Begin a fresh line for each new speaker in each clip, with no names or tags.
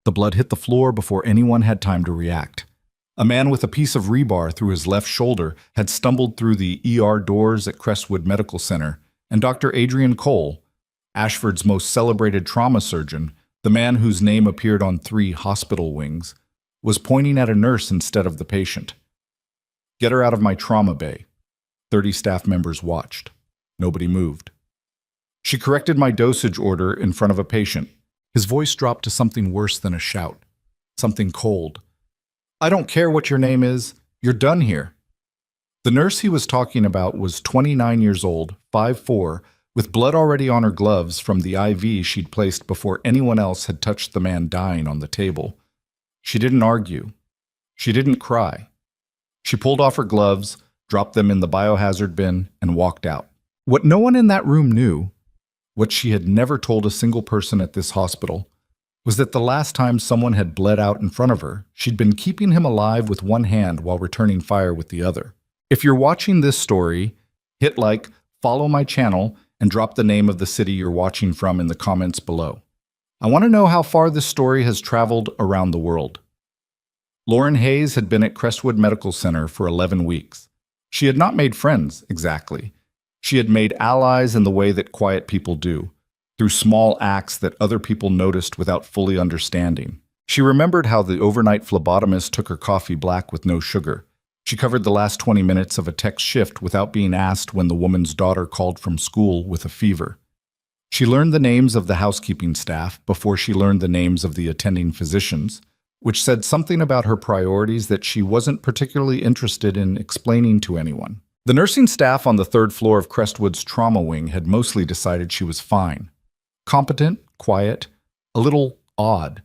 The blood hit the floor before anyone had time to react. A man with a piece of rebar through his left shoulder had stumbled through the ER doors at Crestwood Medical Center, and Dr. Adrian Cole, Ashford's most celebrated trauma surgeon, the man whose name appeared on 3 hospital wings, was pointing at a nurse instead of the patient. "Get her out of my trauma bay." 30 staff members watched. Nobody moved. "She corrected my dosage order in front of a patient." His voice dropped to something worse than a shout, something cold. "I don't care what your name is. You're done here." The nurse he was talking about was 29 years old, 5'4", with blood already on her gloves from the IV she'd placed before anyone else had touched the man dying on the table. She didn't argue. She didn't cry. She pulled off her gloves, dropped them in the biohazard bin, and walked out. What no one in that room knew, what she had never told a single person at this hospital, was that the last time someone had bled out in front of her, she'd been keeping him alive with one hand while returning fire with the other. If you're watching this story, hit like, follow my channel, and drop the name of the city you're watching from in the comments below. I want to know how far this story has traveled around the world. Lauren Hayes had been at Crestwood Medical Center for 11 weeks. She had not made friends, exactly. She had made allies in the way that quiet people do, through small acts that other people noticed without fully understanding. She remembered how the overnight phlebotomist took her coffee black with no sugar. She covered the last 20 minutes of a tech shift without being asked when the woman's daughter called from school with a fever. She learned the names of the housekeeping staff before she learned the names of the attending physicians, which said something about her priorities that she wasn't particularly interested in explaining to anyone. The nursing staff on the 3rd floor of Crestwood's trauma wing had mostly decided she was fine. Competent, quiet, a little odd.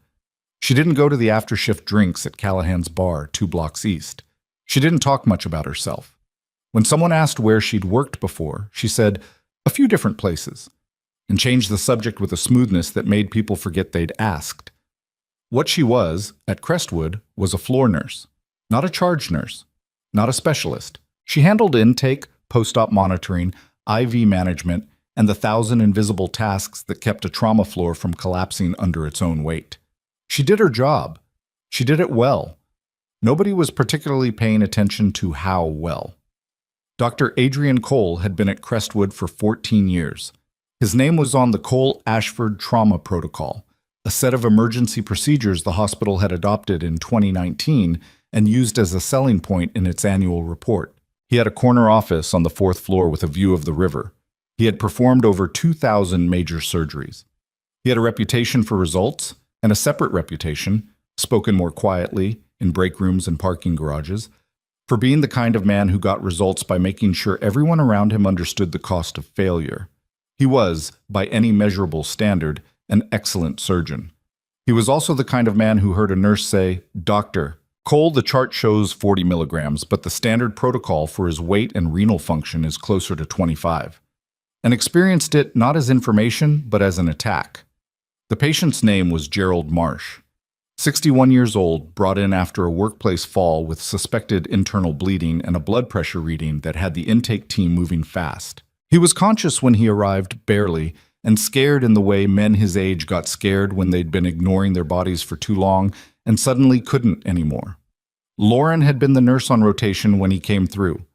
She didn't go to the after-shift drinks at Callahan's bar 2 blocks east. She didn't talk much about herself. When someone asked where she'd worked before, she said, "A few different places," and changed the subject with a smoothness that made people forget they'd asked. What she was, at Crestwood, was a floor nurse, not a charge nurse, not a specialist. She handled intake, post-op monitoring, IV management, and the 1,000 invisible tasks that kept a trauma floor from collapsing under its own weight. She did her job. She did it well. Nobody was particularly paying attention to how well. Dr. Adrian Cole had been at Crestwood for 14 years. His name was on the Cole-Ashford Trauma Protocol, a set of emergency procedures the hospital had adopted in 2019 and used as a selling point in its annual report. He had a corner office on the 4th floor with a view of the river. He had performed over 2,000 major surgeries. He had a reputation for results and a separate reputation, spoken more quietly, in break rooms and parking garages, for being the kind of man who got results by making sure everyone around him understood the cost of failure. He was, by any measurable standard, an excellent surgeon. He was also the kind of man who heard a nurse say, "Doctor, Cole, the chart shows 40 milligrams, but the standard protocol for his weight and renal function is closer to 25. And experienced it not as information, but as an attack. The patient's name was Gerald Marsh. 61 years old, brought in after a workplace fall with suspected internal bleeding and a blood pressure reading that had the intake team moving fast. He was conscious when he arrived, barely, and scared in the way men his age got scared when they'd been ignoring their bodies for too long and suddenly couldn't anymore. Lauren had been the nurse on rotation when he came through.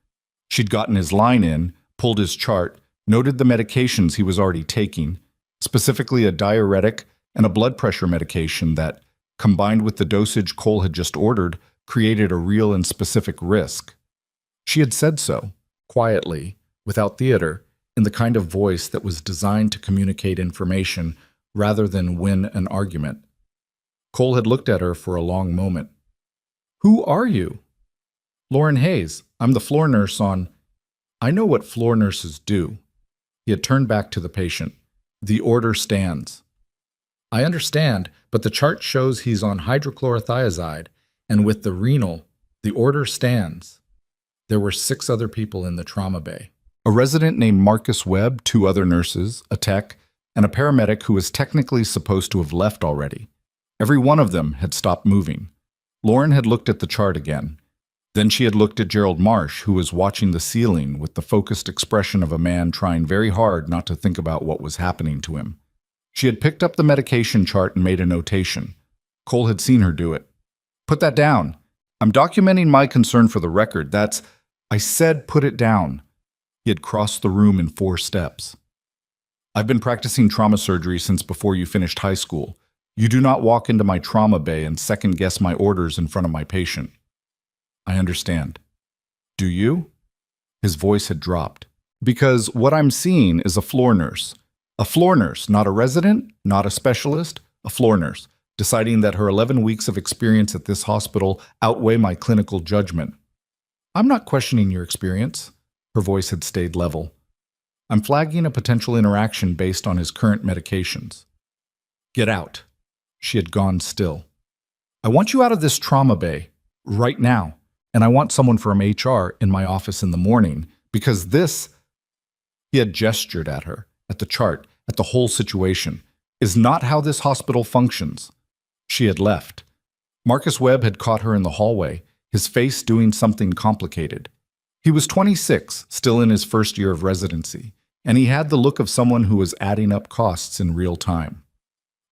She'd gotten his line in, pulled his chart, noted the medications he was already taking, specifically a diuretic and a blood pressure medication that, combined with the dosage Cole had just ordered, created a real and specific risk. She had said so, quietly, without theater, in the kind of voice that was designed to communicate information rather than win an argument. Cole had looked at her for a long moment. "Who are you?" "Lauren Hayes. I'm the floor nurse on—" "I know what floor nurses do." He had turned back to the patient. "The order stands." "I understand, but the chart shows he's on hydrochlorothiazide, and with the renal, the order stands." There were 6 other people in the trauma bay. A resident named Marcus Webb, 2 other nurses, a tech, and a paramedic who was technically supposed to have left already. Every one of them had stopped moving. Lauren had looked at the chart again. Then she had looked at Gerald Marsh, who was watching the ceiling with the focused expression of a man trying very hard not to think about what was happening to him. She had picked up the medication chart and made a notation. Cole had seen her do it. Put that down. I'm documenting my concern for the record. I said put it down. He had crossed the room in 4 steps. I've been practicing trauma surgery since before you finished high school. You do not walk into my trauma bay and second-guess my orders in front of my patient. I understand. Do you? His voice had dropped. Because what I'm seeing is a floor nurse. A floor nurse, not a resident, not a specialist, a floor nurse, deciding that her 11 weeks of experience at this hospital outweigh my clinical judgment. I'm not questioning your experience. Her voice had stayed level. I'm flagging a potential interaction based on his current medications. Get out. She had gone still. I want you out of this trauma bay, right now, and I want someone from HR in my office in the morning, because this, he had gestured at her, at the chart, at the whole situation, is not how this hospital functions. She had left. Marcus Webb had caught her in the hallway, his face doing something complicated. He was 26, still in his first year of residency, and he had the look of someone who was adding up costs in real time.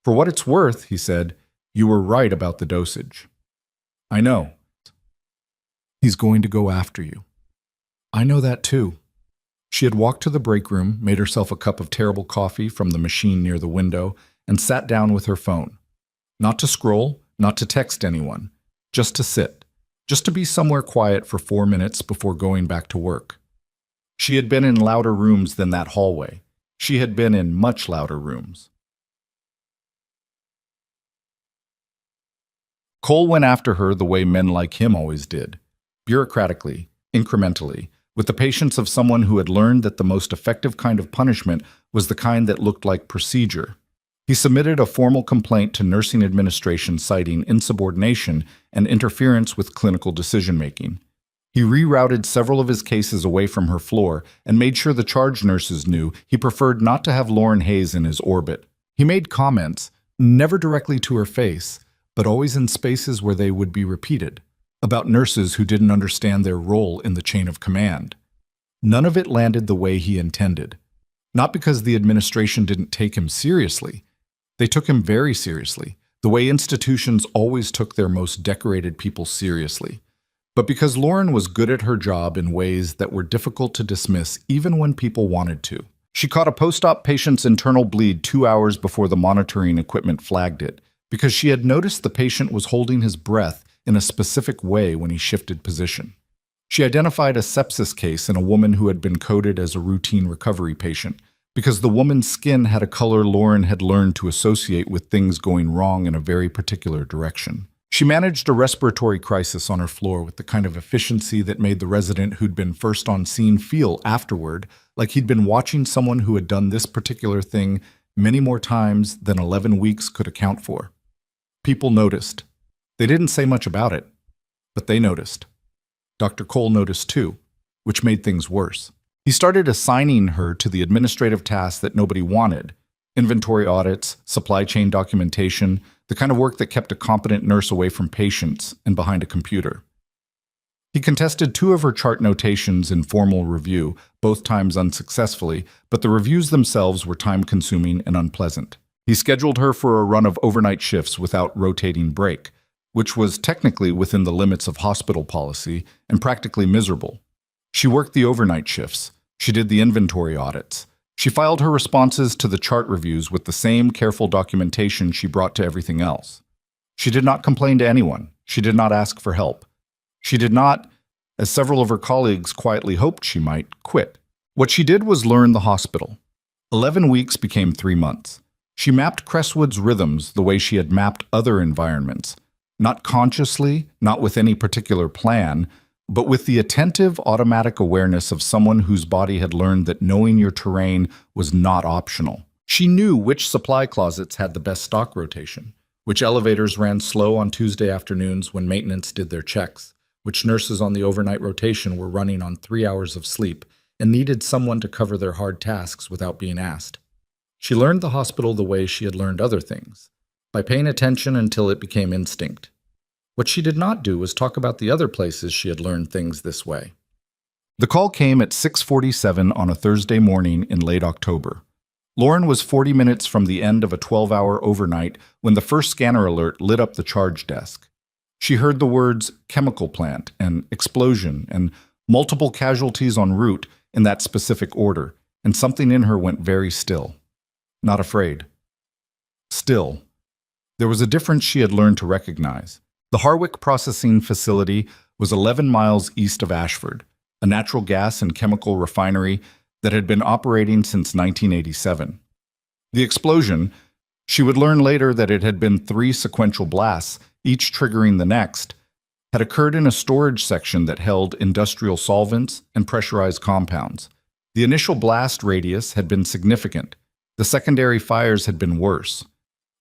For what it's worth, he said, you were right about the dosage. I know. He's going to go after you. I know that too. She had walked to the break room, made herself a cup of terrible coffee from the machine near the window, and sat down with her phone. Not to scroll, not to text anyone, just to sit, just to be somewhere quiet for 4 minutes before going back to work. She had been in louder rooms than that hallway. She had been in much louder rooms. Cole went after her the way men like him always did, bureaucratically, incrementally, with the patience of someone who had learned that the most effective kind of punishment was the kind that looked like procedure. He submitted a formal complaint to nursing administration citing insubordination and interference with clinical decision-making. He rerouted several of his cases away from her floor and made sure the charge nurses knew he preferred not to have Lauren Hayes in his orbit. He made comments, never directly to her face, but always in spaces where they would be repeated, about nurses who didn't understand their role in the chain of command. None of it landed the way he intended. Not because the administration didn't take him seriously. They took him very seriously, the way institutions always took their most decorated people seriously. But because Lauren was good at her job in ways that were difficult to dismiss even when people wanted to. She caught a post-op patient's internal bleed 2 hours before the monitoring equipment flagged it, because she had noticed the patient was holding his breath in a specific way when he shifted position. She identified a sepsis case in a woman who had been coded as a routine recovery patient, because the woman's skin had a color Lauren had learned to associate with things going wrong in a very particular direction. She managed a respiratory crisis on her floor with the kind of efficiency that made the resident who'd been first on scene feel afterward like he'd been watching someone who had done this particular thing many more times than 11 weeks could account for. People noticed. They didn't say much about it, but they noticed. Dr. Cole noticed too, which made things worse. He started assigning her to the administrative tasks that nobody wanted: inventory audits, supply chain documentation, the kind of work that kept a competent nurse away from patients and behind a computer. He contested 2 of her chart notations in formal review, both times unsuccessfully, but the reviews themselves were time-consuming and unpleasant. He scheduled her for a run of overnight shifts without rotating break, which was technically within the limits of hospital policy and practically miserable. She worked the overnight shifts. She did the inventory audits. She filed her responses to the chart reviews with the same careful documentation she brought to everything else. She did not complain to anyone. She did not ask for help. She did not, as several of her colleagues quietly hoped she might, quit. What she did was learn the hospital. 11 weeks became 3 months. She mapped Crestwood's rhythms the way she had mapped other environments, not consciously, not with any particular plan, but with the attentive, automatic awareness of someone whose body had learned that knowing your terrain was not optional. She knew which supply closets had the best stock rotation, which elevators ran slow on Tuesday afternoons when maintenance did their checks, which nurses on the overnight rotation were running on 3 hours of sleep and needed someone to cover their hard tasks without being asked. She learned the hospital the way she had learned other things, by paying attention until it became instinct. What she did not do was talk about the other places she had learned things this way. The call came at 6:47 on a Thursday morning in late October. Lauren was 40 minutes from the end of a 12-hour overnight when the first scanner alert lit up the charge desk. She heard the words chemical plant and explosion and multiple casualties en route in that specific order, and something in her went very still. Not afraid. Still. There was a difference she had learned to recognize. The Harwick Processing Facility was 11 miles east of Ashford, a natural gas and chemical refinery that had been operating since 1987. The explosion, she would learn later that it had been 3 sequential blasts, each triggering the next, had occurred in a storage section that held industrial solvents and pressurized compounds. The initial blast radius had been significant. The secondary fires had been worse.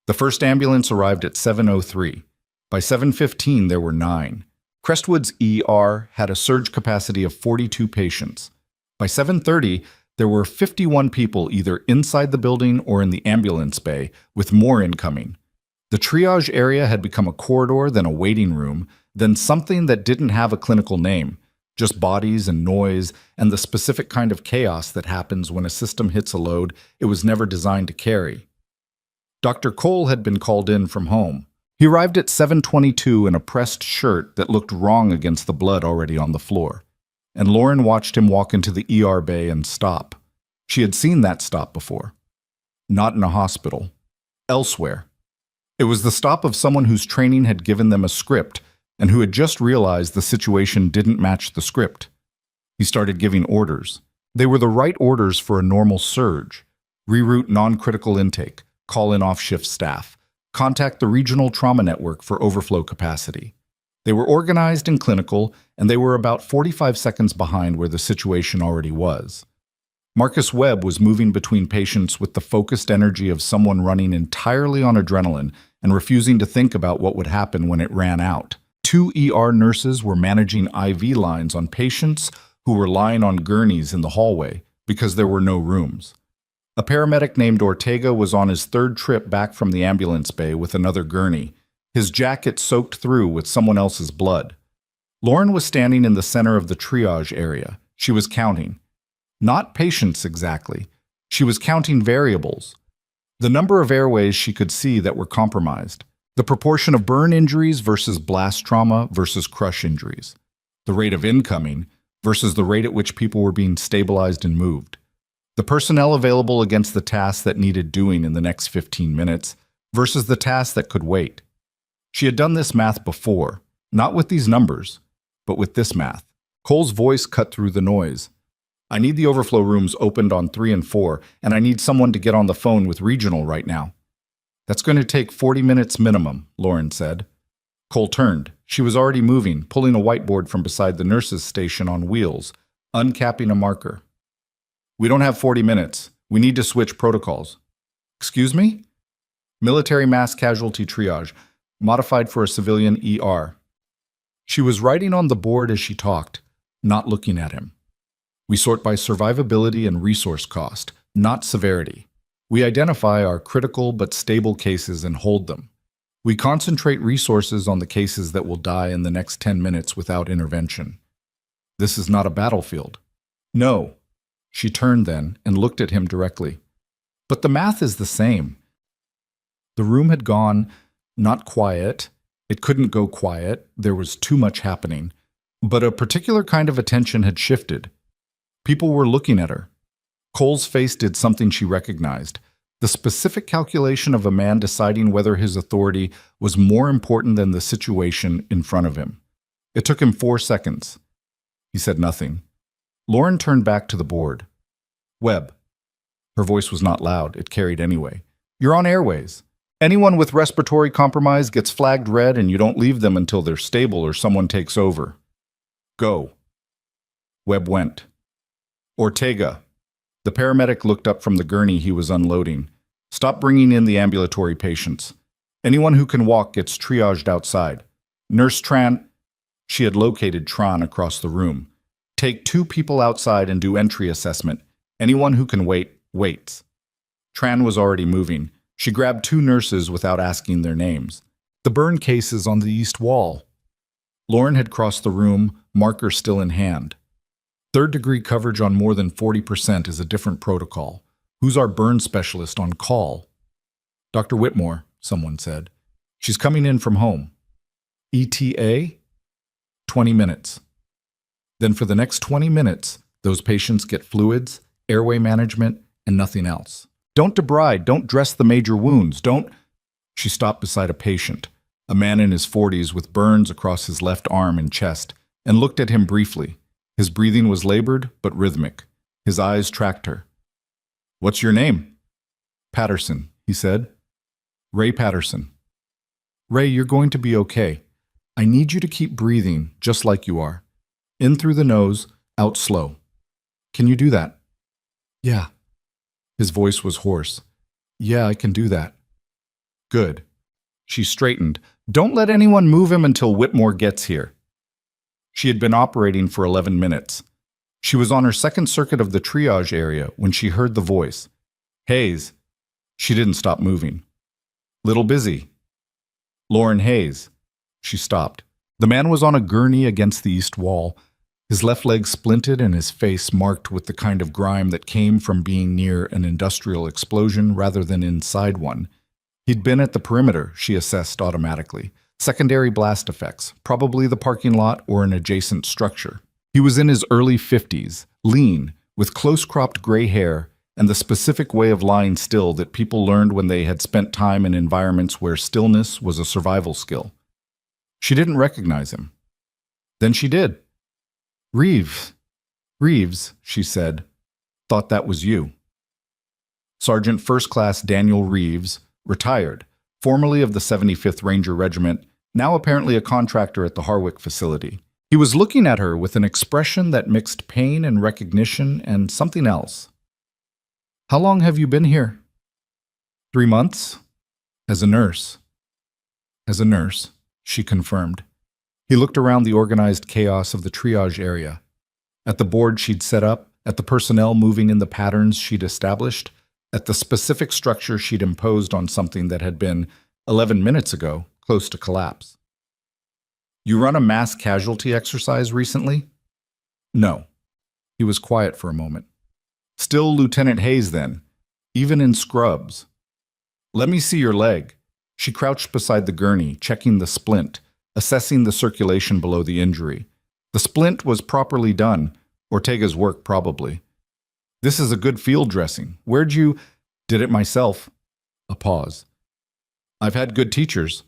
The first ambulance arrived at 7:03. By 7:15, there were 9. Crestwood's ER had a surge capacity of 42 patients. By 7:30, there were 51 people either inside the building or in the ambulance bay, with more incoming. The triage area had become a corridor, then a waiting room, then something that didn't have a clinical name, just bodies and noise and the specific kind of chaos that happens when a system hits a load it was never designed to carry. Dr. Cole had been called in from home. He arrived at 7:22 in a pressed shirt that looked wrong against the blood already on the floor. And Lauren watched him walk into the ER bay and stop. She had seen that stop before. Not in a hospital. Elsewhere. It was the stop of someone whose training had given them a script and who had just realized the situation didn't match the script. He started giving orders. They were the right orders for a normal surge. Reroute non-critical intake, call in off-shift staff, contact the regional trauma network for overflow capacity. They were organized and clinical, and they were about 45 seconds behind where the situation already was. Marcus Webb was moving between patients with the focused energy of someone running entirely on adrenaline and refusing to think about what would happen when it ran out. 2 ER nurses were managing IV lines on patients who were lying on gurneys in the hallway because there were no rooms. A paramedic named Ortega was on his 3rd trip back from the ambulance bay with another gurney, his jacket soaked through with someone else's blood. Lauren was standing in the center of the triage area. She was counting. Not patients exactly. She was counting variables. The number of airways she could see that were compromised. The proportion of burn injuries versus blast trauma versus crush injuries. The rate of incoming versus the rate at which people were being stabilized and moved. The personnel available against the tasks that needed doing in the next 15 minutes versus the tasks that could wait. She had done this math before, not with these numbers, but with this math. Cole's voice cut through the noise. I need the overflow rooms opened on 3 and 4, and I need someone to get on the phone with regional right now. That's going to take 40 minutes minimum, Lauren said. Cole turned. She was already moving, pulling a whiteboard from beside the nurse's station on wheels, uncapping a marker. We don't have 40 minutes. We need to switch protocols. Excuse me? Military mass casualty triage, modified for a civilian ER. She was writing on the board as she talked, not looking at him. We sort by survivability and resource cost, not severity. We identify our critical but stable cases and hold them. We concentrate resources on the cases that will die in the next 10 minutes without intervention. This is not a battlefield. No. She turned then and looked at him directly. But the math is the same. The room had gone, not quiet. It couldn't go quiet. There was too much happening. But a particular kind of attention had shifted. People were looking at her. Cole's face did something she recognized. The specific calculation of a man deciding whether his authority was more important than the situation in front of him. It took him 4 seconds. He said nothing. Lauren turned back to the board. Webb. Her voice was not loud. It carried anyway. You're on airways. Anyone with respiratory compromise gets flagged red and you don't leave them until they're stable or someone takes over. Go. Webb went. Ortega. The paramedic looked up from the gurney he was unloading. Stop bringing in the ambulatory patients. Anyone who can walk gets triaged outside. Nurse Tran. She had located Tran across the room. Take 2 people outside and do entry assessment. Anyone who can wait, waits. Tran was already moving. She grabbed 2 nurses without asking their names. The burn cases on the east wall. Lauren had crossed the room, marker still in hand. 3rd-degree coverage on more than 40% is a different protocol. Who's our burn specialist on call? Dr. Whitmore, someone said. She's coming in from home. ETA? 20 minutes. Then for the next 20 minutes, those patients get fluids, airway management, and nothing else. Don't debride, don't dress the major wounds, don't... She stopped beside a patient, a man in his 40s with burns across his left arm and chest, and looked at him briefly. His breathing was labored but rhythmic. His eyes tracked her. What's your name? Patterson, he said. Ray Patterson. Ray, you're going to be okay. I need you to keep breathing just like you are. In through the nose, out slow. Can you do that? Yeah. His voice was hoarse. Yeah, I can do that. Good. She straightened. Don't let anyone move him until Whitmore gets here. She had been operating for 11 minutes. She was on her second circuit of the triage area when she heard the voice. Hayes. She didn't stop moving. Little busy. Lauren Hayes. She stopped. The man was on a gurney against the east wall, his left leg splinted and his face marked with the kind of grime that came from being near an industrial explosion rather than inside one. He'd been at the perimeter, she assessed automatically. Secondary blast effects, probably the parking lot or an adjacent structure. He was in his early 50s, lean, with close-cropped gray hair, and the specific way of lying still that people learned when they had spent time in environments where stillness was a survival skill. She didn't recognize him. Then she did. Reeves, she said. Thought that was you. Sergeant First Class Daniel Reeves, retired, formerly of the 75th Ranger Regiment, now apparently a contractor at the Harwick facility. He was looking at her with an expression that mixed pain and recognition and something else. How long have you been here? 3 months. As a nurse. As a nurse, she confirmed. He looked around the organized chaos of the triage area. At the board she'd set up, at the personnel moving in the patterns she'd established, at the specific structure she'd imposed on something that had been, 11 minutes ago, close to collapse. You run a mass casualty exercise recently? No. He was quiet for a moment. Still Lieutenant Hayes then, even in scrubs. Let me see your leg. She crouched beside the gurney, checking the splint, assessing the circulation below the injury. The splint was properly done. Ortega's work, probably. This is a good field dressing. Where'd you... Did it myself. A pause. I've had good teachers.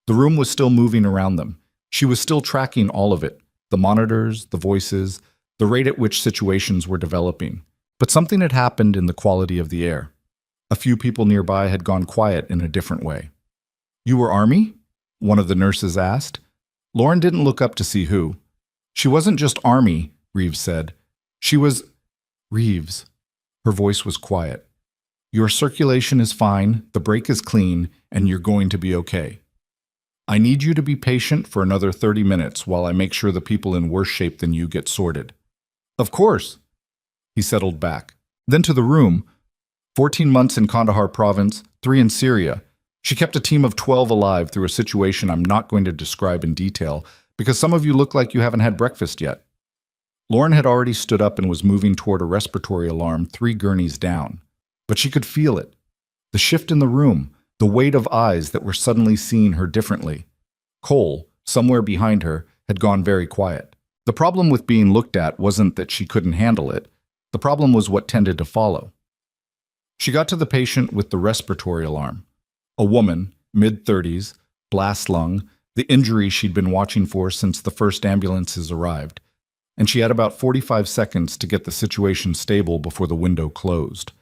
The room was still moving around them. She was still tracking all of it. The monitors, the voices, the rate at which situations were developing. But something had happened in the quality of the air. A few people nearby had gone quiet in a different way. You were Army? One of the nurses asked. Lauren didn't look up to see who. She wasn't just Army, Reeves said. She was... Reeves. Her voice was quiet. Your circulation is fine, the break is clean, and you're going to be okay. I need you to be patient for another 30 minutes while I make sure the people in worse shape than you get sorted. Of course. He settled back. Then to the room. 14 months in Kandahar province, 3 in Syria. She kept a team of 12 alive through a situation I'm not going to describe in detail because some of you look like you haven't had breakfast yet. Lauren had already stood up and was moving toward a respiratory alarm 3 gurneys down. But she could feel it. The shift in the room, the weight of eyes that were suddenly seeing her differently. Cole, somewhere behind her, had gone very quiet. The problem with being looked at wasn't that she couldn't handle it. The problem was what tended to follow. She got to the patient with the respiratory alarm. A woman, mid-30s, blast lung, the injury she'd been watching for since the first ambulances arrived, and she had about 45 seconds to get the situation stable before the window closed.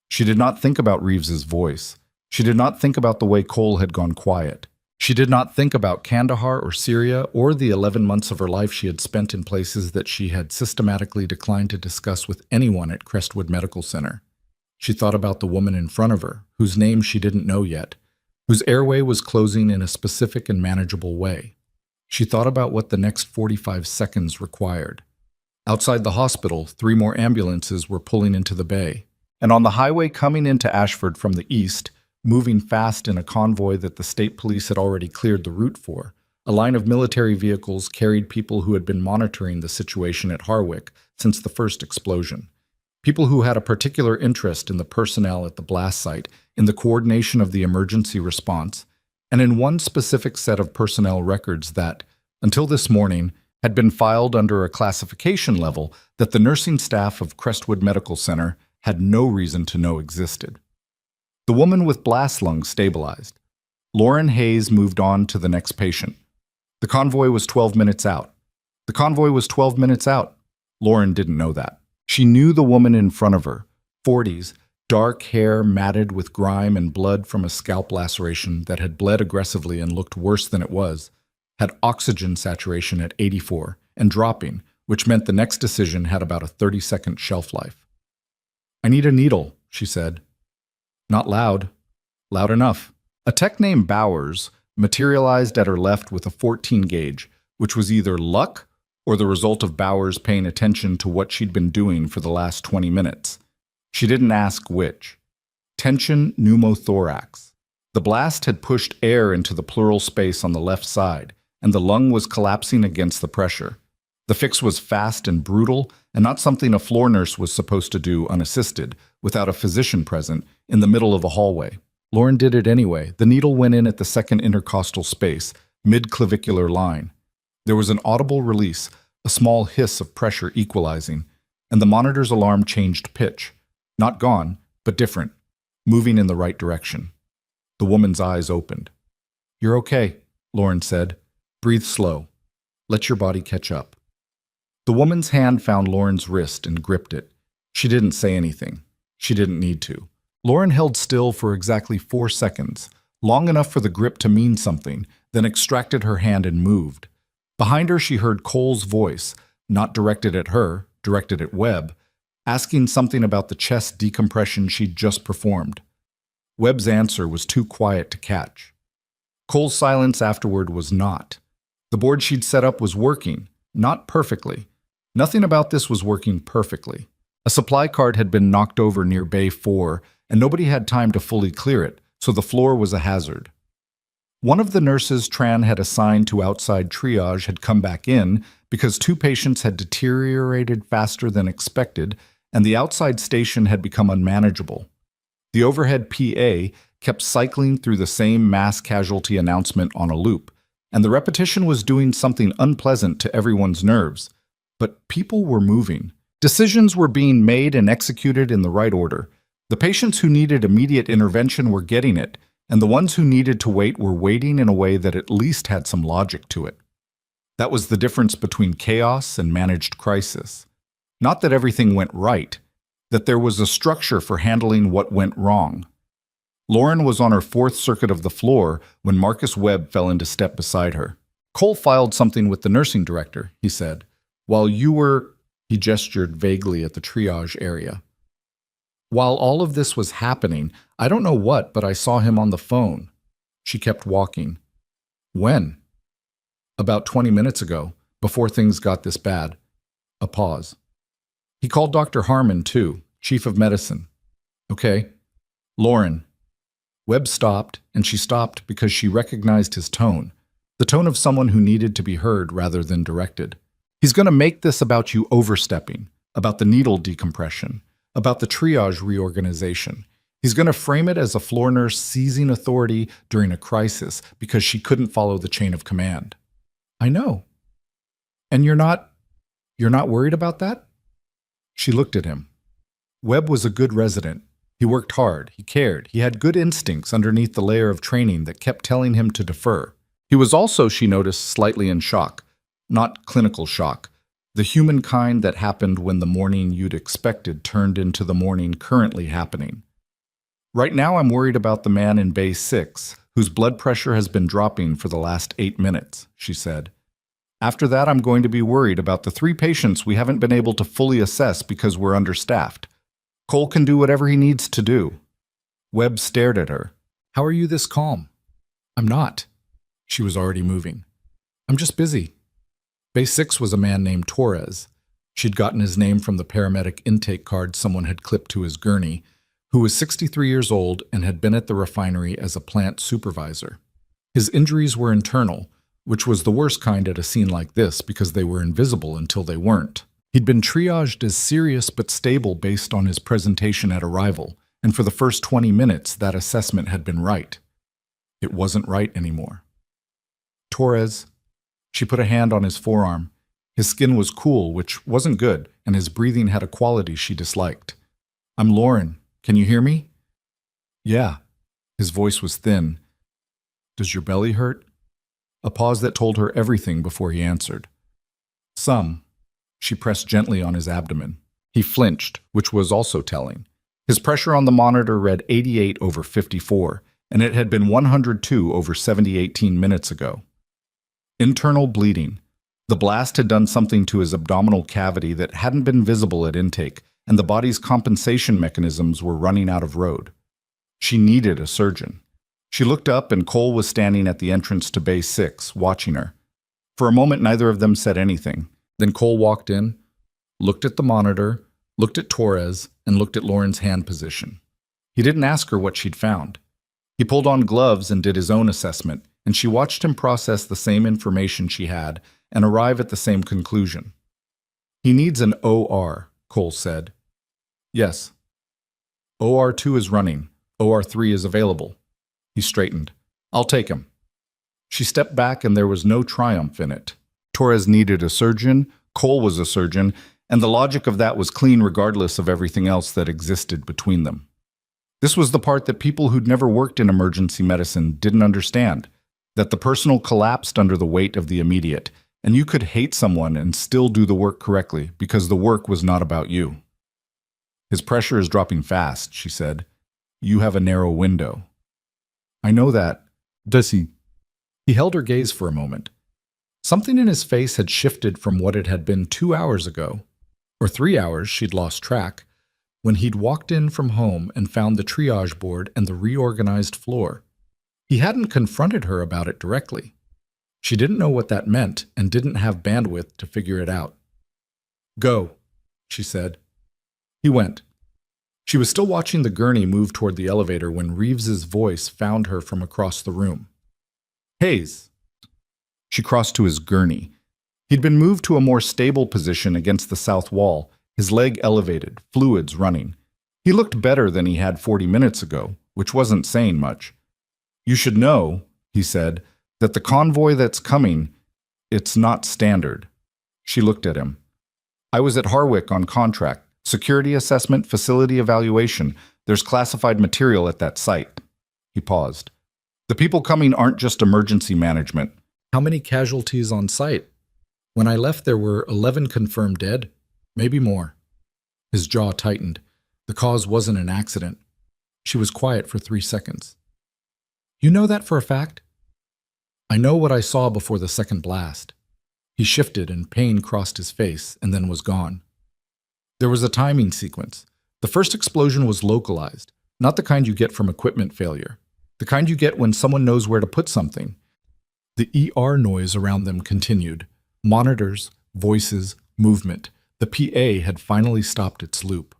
She did not think about Reeves's voice. She did not think about the way Cole had gone quiet. She did not think about Kandahar or Syria or the 11 months of her life she had spent in places that she had systematically declined to discuss with anyone at Crestwood Medical Center. She thought about the woman in front of her, whose name she didn't know yet, whose airway was closing in a specific and manageable way. She thought about what the next 45 seconds required. Outside the hospital, 3 more ambulances were pulling into the bay, and on the highway coming into Ashford from the east, moving fast in a convoy that the state police had already cleared the route for, a line of military vehicles carried people who had been monitoring the situation at Harwick since the first explosion. People who had a particular interest in the personnel at the blast site, in the coordination of the emergency response, and in one specific set of personnel records that, until this morning, had been filed under a classification level that the nursing staff of Crestwood Medical Center had no reason to know existed. The woman with blast lungs stabilized. Lauren Hayes moved on to the next patient. The convoy was 12 minutes out. The convoy was 12 minutes out. Lauren didn't know that. She knew the woman in front of her, 40s, dark hair matted with grime and blood from a scalp laceration that had bled aggressively and looked worse than it was, had oxygen saturation at 84 and dropping, which meant the next decision had about a 30-second shelf life. "I need a needle," she said. Not loud. Loud enough. A tech named Bowers materialized at her left with a 14 gauge, which was either luck or the result of Bowers paying attention to what she'd been doing for the last 20 minutes. She didn't ask which. Tension pneumothorax. The blast had pushed air into the pleural space on the left side, and the lung was collapsing against the pressure. The fix was fast and brutal, and not something a floor nurse was supposed to do unassisted, without a physician present, in the middle of a hallway. Lauren did it anyway. The needle went in at the second intercostal space, mid-clavicular line. There was an audible release, a small hiss of pressure equalizing, and the monitor's alarm changed pitch. Not gone, but different, moving in the right direction. The woman's eyes opened. "You're okay," Lauren said. "Breathe slow. Let your body catch up." The woman's hand found Lauren's wrist and gripped it. She didn't say anything. She didn't need to. Lauren held still for exactly 4 seconds, long enough for the grip to mean something, then extracted her hand and moved. Behind her she heard Cole's voice, not directed at her, directed at Webb, asking something about the chest decompression she'd just performed. Webb's answer was too quiet to catch. Cole's silence afterward was not. The board she'd set up was working, not perfectly. Nothing about this was working perfectly. A supply cart had been knocked over near Bay 4, and nobody had time to fully clear it, so the floor was a hazard. One of the nurses Tran had assigned to outside triage had come back in because 2 patients had deteriorated faster than expected, and the outside station had become unmanageable. The overhead PA kept cycling through the same mass casualty announcement on a loop, and the repetition was doing something unpleasant to everyone's nerves. But people were moving. Decisions were being made and executed in the right order. The patients who needed immediate intervention were getting it, and the ones who needed to wait were waiting in a way that at least had some logic to it. That was the difference between chaos and managed crisis. Not that everything went right, that there was a structure for handling what went wrong. Lauren was on her 4th circuit of the floor when Marcus Webb fell into step beside her. "Cole filed something with the nursing director," he said. "While you were—" he gestured vaguely at the triage area. "While all of this was happening, I don't know what, but I saw him on the phone." She kept walking. "When?" "About 20 minutes ago, before things got this bad." A pause. "He called Dr. Harmon, too, chief of medicine." "Okay." "Lauren." Webb stopped, and she stopped because she recognized his tone, the tone of someone who needed to be heard rather than directed. "He's going to make this about you overstepping, about the needle decompression, about the triage reorganization. He's going to frame it as a floor nurse seizing authority during a crisis because she couldn't follow the chain of command." "I know." "And you're not worried about that?" She looked at him. Webb was a good resident. He worked hard, he cared, he had good instincts underneath the layer of training that kept telling him to defer. He was also, she noticed, slightly in shock. Not clinical shock. The human kind that happened when the morning you'd expected turned into the morning currently happening. "Right now I'm worried about the man in Bay 6, whose blood pressure has been dropping for the last 8 minutes, she said. "After that, I'm going to be worried about the 3 patients we haven't been able to fully assess because we're understaffed. Cole can do whatever he needs to do." Webb stared at her. "How are you this calm?" "I'm not." She was already moving. "I'm just busy." Bay 6 was a man named Torres. She'd gotten his name from the paramedic intake card someone had clipped to his gurney, who was 63 years old and had been at the refinery as a plant supervisor. His injuries were internal, which was the worst kind at a scene like this because they were invisible until they weren't. He'd been triaged as serious but stable based on his presentation at arrival, and for the first 20 minutes, that assessment had been right. It wasn't right anymore. Torres. She put a hand on his forearm. His skin was cool, which wasn't good, and his breathing had a quality she disliked. I'm Lauren. Can you hear me? Yeah. His voice was thin. Does your belly hurt? A pause that told her everything before he answered. Some. She pressed gently on his abdomen. He flinched, which was also telling. His pressure on the monitor read 88/54, and it had been 102/70 minutes ago. Internal bleeding. The blast had done something to his abdominal cavity that hadn't been visible at intake, and the body's compensation mechanisms were running out of road. She needed a surgeon. She looked up, and Cole was standing at the entrance to Bay 6, watching her. For a moment, neither of them said anything. Then Cole walked in, looked at the monitor, looked at Torres, and looked at Lauren's hand position. He didn't ask her what she'd found. He pulled on gloves and did his own assessment, and she watched him process the same information she had and arrive at the same conclusion. He needs an OR, Cole said. Yes. OR2 is running. OR3 is available. He straightened. I'll take him. She stepped back, and there was no triumph in it. Torres needed a surgeon, Cole was a surgeon, and the logic of that was clean regardless of everything else that existed between them. This was the part that people who'd never worked in emergency medicine didn't understand, that the personal collapsed under the weight of the immediate, and you could hate someone and still do the work correctly because the work was not about you. His pressure is dropping fast, she said. You have a narrow window. I know that. Does he? He held her gaze for a moment. Something in his face had shifted from what it had been 2 hours ago, or 3 hours, she'd lost track, when he'd walked in from home and found the triage board and the reorganized floor. He hadn't confronted her about it directly. She didn't know what that meant and didn't have bandwidth to figure it out. Go, she said. He went. She was still watching the gurney move toward the elevator when Reeves's voice found her from across the room. Hayes. She crossed to his gurney. He'd been moved to a more stable position against the south wall, his leg elevated, fluids running. He looked better than he had 40 minutes ago, which wasn't saying much. You should know, he said, that the convoy that's coming, it's not standard. She looked at him. I was at Harwick on contract. Security assessment, facility evaluation. There's classified material at that site. He paused. The people coming aren't just emergency management. How many casualties on site? When I left, there were 11 confirmed dead, maybe more. His jaw tightened. The cause wasn't an accident. She was quiet for 3 seconds. You know that for a fact? I know what I saw before the second blast. He shifted and pain crossed his face and then was gone. There was a timing sequence. The first explosion was localized, not the kind you get from equipment failure. The kind you get when someone knows where to put something. The ER noise around them continued. Monitors, voices, movement. The PA had finally stopped its loop.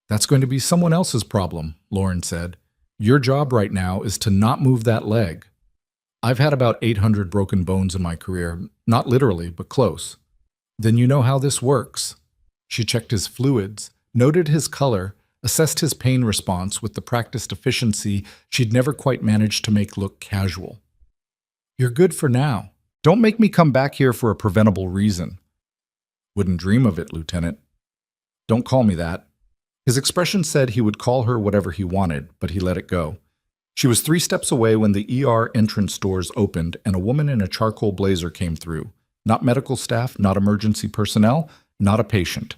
That's going to be someone else's problem, Lauren said. Your job right now is to not move that leg. I've had about 800 broken bones in my career, not literally, but close. Then you know how this works. She checked his fluids, noted his color, assessed his pain response with the practiced efficiency she'd never quite managed to make look casual. You're good for now. Don't make me come back here for a preventable reason. Wouldn't dream of it, Lieutenant. Don't call me that. His expression said he would call her whatever he wanted, but he let it go. She was 3 steps away when the ER entrance doors opened and a woman in a charcoal blazer came through. Not medical staff, not emergency personnel, not a patient.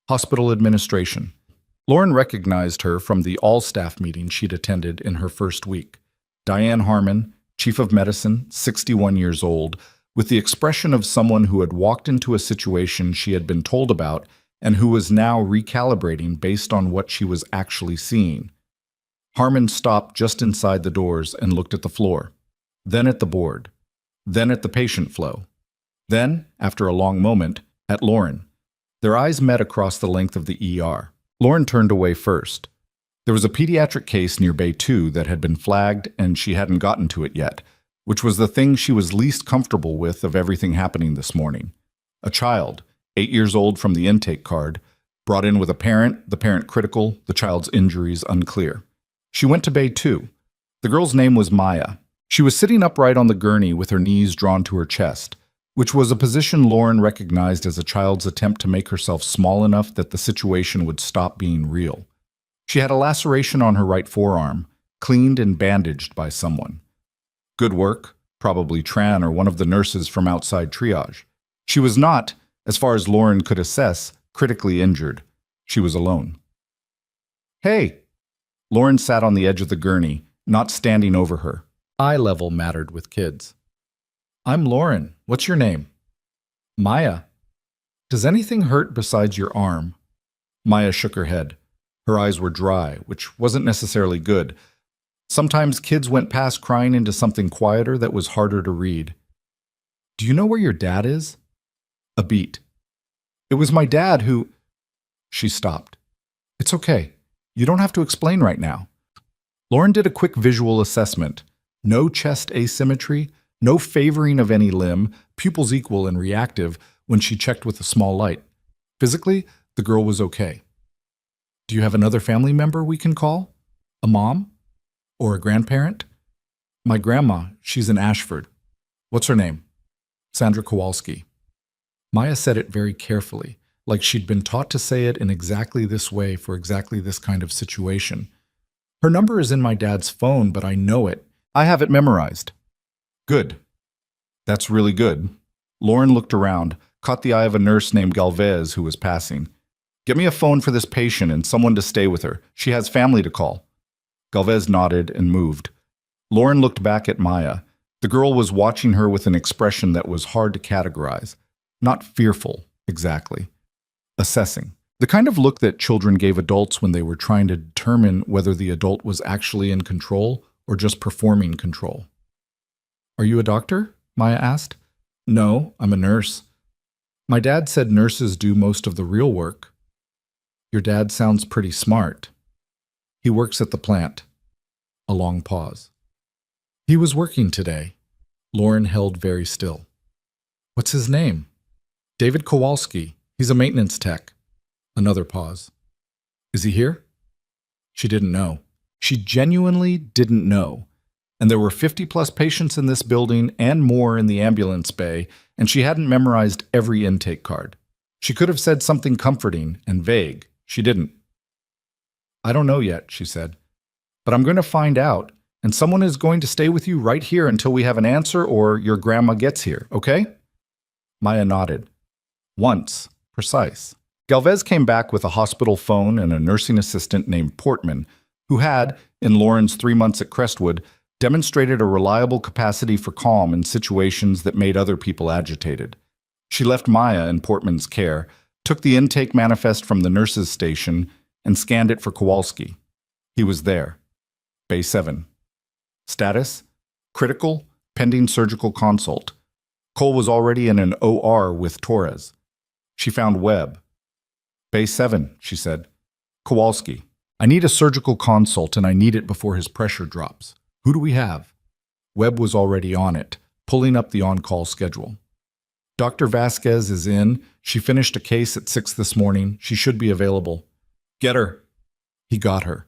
Hospital administration. Lauren recognized her from the all-staff meeting she'd attended in her first week. Diane Harmon, chief of medicine, 61 years old, with the expression of someone who had walked into a situation she had been told about and who was now recalibrating based on what she was actually seeing. Harmon stopped just inside the doors and looked at the floor, then at the board, then at the patient flow, then, after a long moment, at Lauren. Their eyes met across the length of the ER. Lauren turned away first. There was a pediatric case near Bay 2 that had been flagged and she hadn't gotten to it yet, which was the thing she was least comfortable with of everything happening this morning. A child, 8 years old from the intake card, brought in with a parent, the parent critical, the child's injuries unclear. She went to Bay 2. The girl's name was Maya. She was sitting upright on the gurney with her knees drawn to her chest, which was a position Lauren recognized as a child's attempt to make herself small enough that the situation would stop being real. She had a laceration on her right forearm, cleaned and bandaged by someone. Good work, probably Tran or one of the nurses from outside triage. She was not, as far as Lauren could assess, critically injured. She was alone. "Hey!" Lauren sat on the edge of the gurney, not standing over her. Eye level mattered with kids. "I'm Lauren. What's your name?" "Maya." "Does anything hurt besides your arm?" Maya shook her head. Her eyes were dry, which wasn't necessarily good. Sometimes kids went past crying into something quieter that was harder to read. "Do you know where your dad is?" A beat. "It was my dad who—" She stopped. "It's okay. You don't have to explain right now." Lauren did a quick visual assessment. No chest asymmetry, no favoring of any limb, pupils equal and reactive when she checked with a small light. Physically, the girl was okay. "Do you have another family member we can call? A mom? Or a grandparent?" "My grandma, she's in Ashford." "What's her name?" "Sandra Kowalski." Maya said it very carefully, like she'd been taught to say it in exactly this way for exactly this kind of situation. "Her number is in my dad's phone, but I know it. I have it memorized." "Good. That's really good." Lauren looked around, caught the eye of a nurse named Galvez who was passing. "Get me a phone for this patient and someone to stay with her. She has family to call." Galvez nodded and moved. Lauren looked back at Maya. The girl was watching her with an expression that was hard to categorize. Not fearful, exactly. Assessing. The kind of look that children gave adults when they were trying to determine whether the adult was actually in control or just performing control. "Are you a doctor?" Maya asked. "No, I'm a nurse." "My dad said nurses do most of the real work." "Your dad sounds pretty smart." "He works at the plant." A long pause. "He was working today." Lauren held very still. "What's his name?" "David Kowalski. He's a maintenance tech." Another pause. "Is he here?" She didn't know. She genuinely didn't know. And there were 50-plus patients in this building and more in the ambulance bay, and she hadn't memorized every intake card. She could have said something comforting and vague. She didn't. "I don't know yet," she said. "But I'm going to find out, and someone is going to stay with you right here until we have an answer or your grandma gets here, okay?" Maya nodded. Once. Precise. Galvez came back with a hospital phone and a nursing assistant named Portman, who had, in Lauren's 3 months at Crestwood, demonstrated a reliable capacity for calm in situations that made other people agitated. She left Maya in Portman's care, took the intake manifest from the nurse's station, and scanned it for Kowalski. He was there. Bay 7. Status? Critical, pending surgical consult. Cole was already in an OR with Torres. She found Webb. "Bay 7, she said. "Kowalski. I need a surgical consult and I need it before his pressure drops. Who do we have?" Webb was already on it, pulling up the on-call schedule. "Dr. Vasquez is in. She finished a case at 6 this morning. She should be available." "Get her." He got her.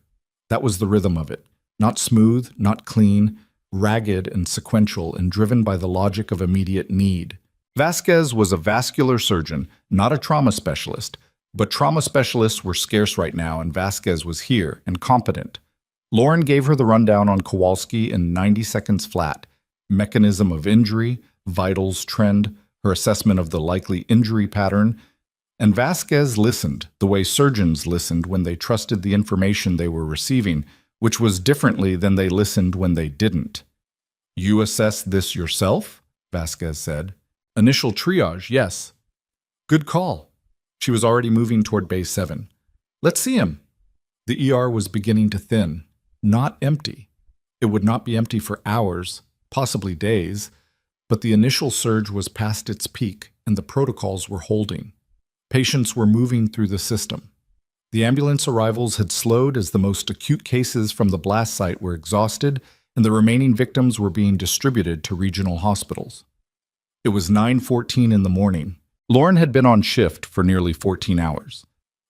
That was the rhythm of it. Not smooth, not clean, ragged and sequential and driven by the logic of immediate need. Vasquez was a vascular surgeon, not a trauma specialist, but trauma specialists were scarce right now and Vasquez was here and competent. Lauren gave her the rundown on Kowalski in 90 seconds flat. Mechanism of injury, vitals trend, her assessment of the likely injury pattern, and Vasquez listened the way surgeons listened when they trusted the information they were receiving, which was differently than they listened when they didn't. "You assess this yourself?" Vasquez said. "Initial triage, yes." "Good call." She was already moving toward Bay 7. "Let's see him." The ER was beginning to thin, not empty. It would not be empty for hours, possibly days, but the initial surge was past its peak and the protocols were holding. Patients were moving through the system. The ambulance arrivals had slowed as the most acute cases from the blast site were exhausted and the remaining victims were being distributed to regional hospitals. It was 9:14 in the morning. Lauren had been on shift for nearly 14 hours.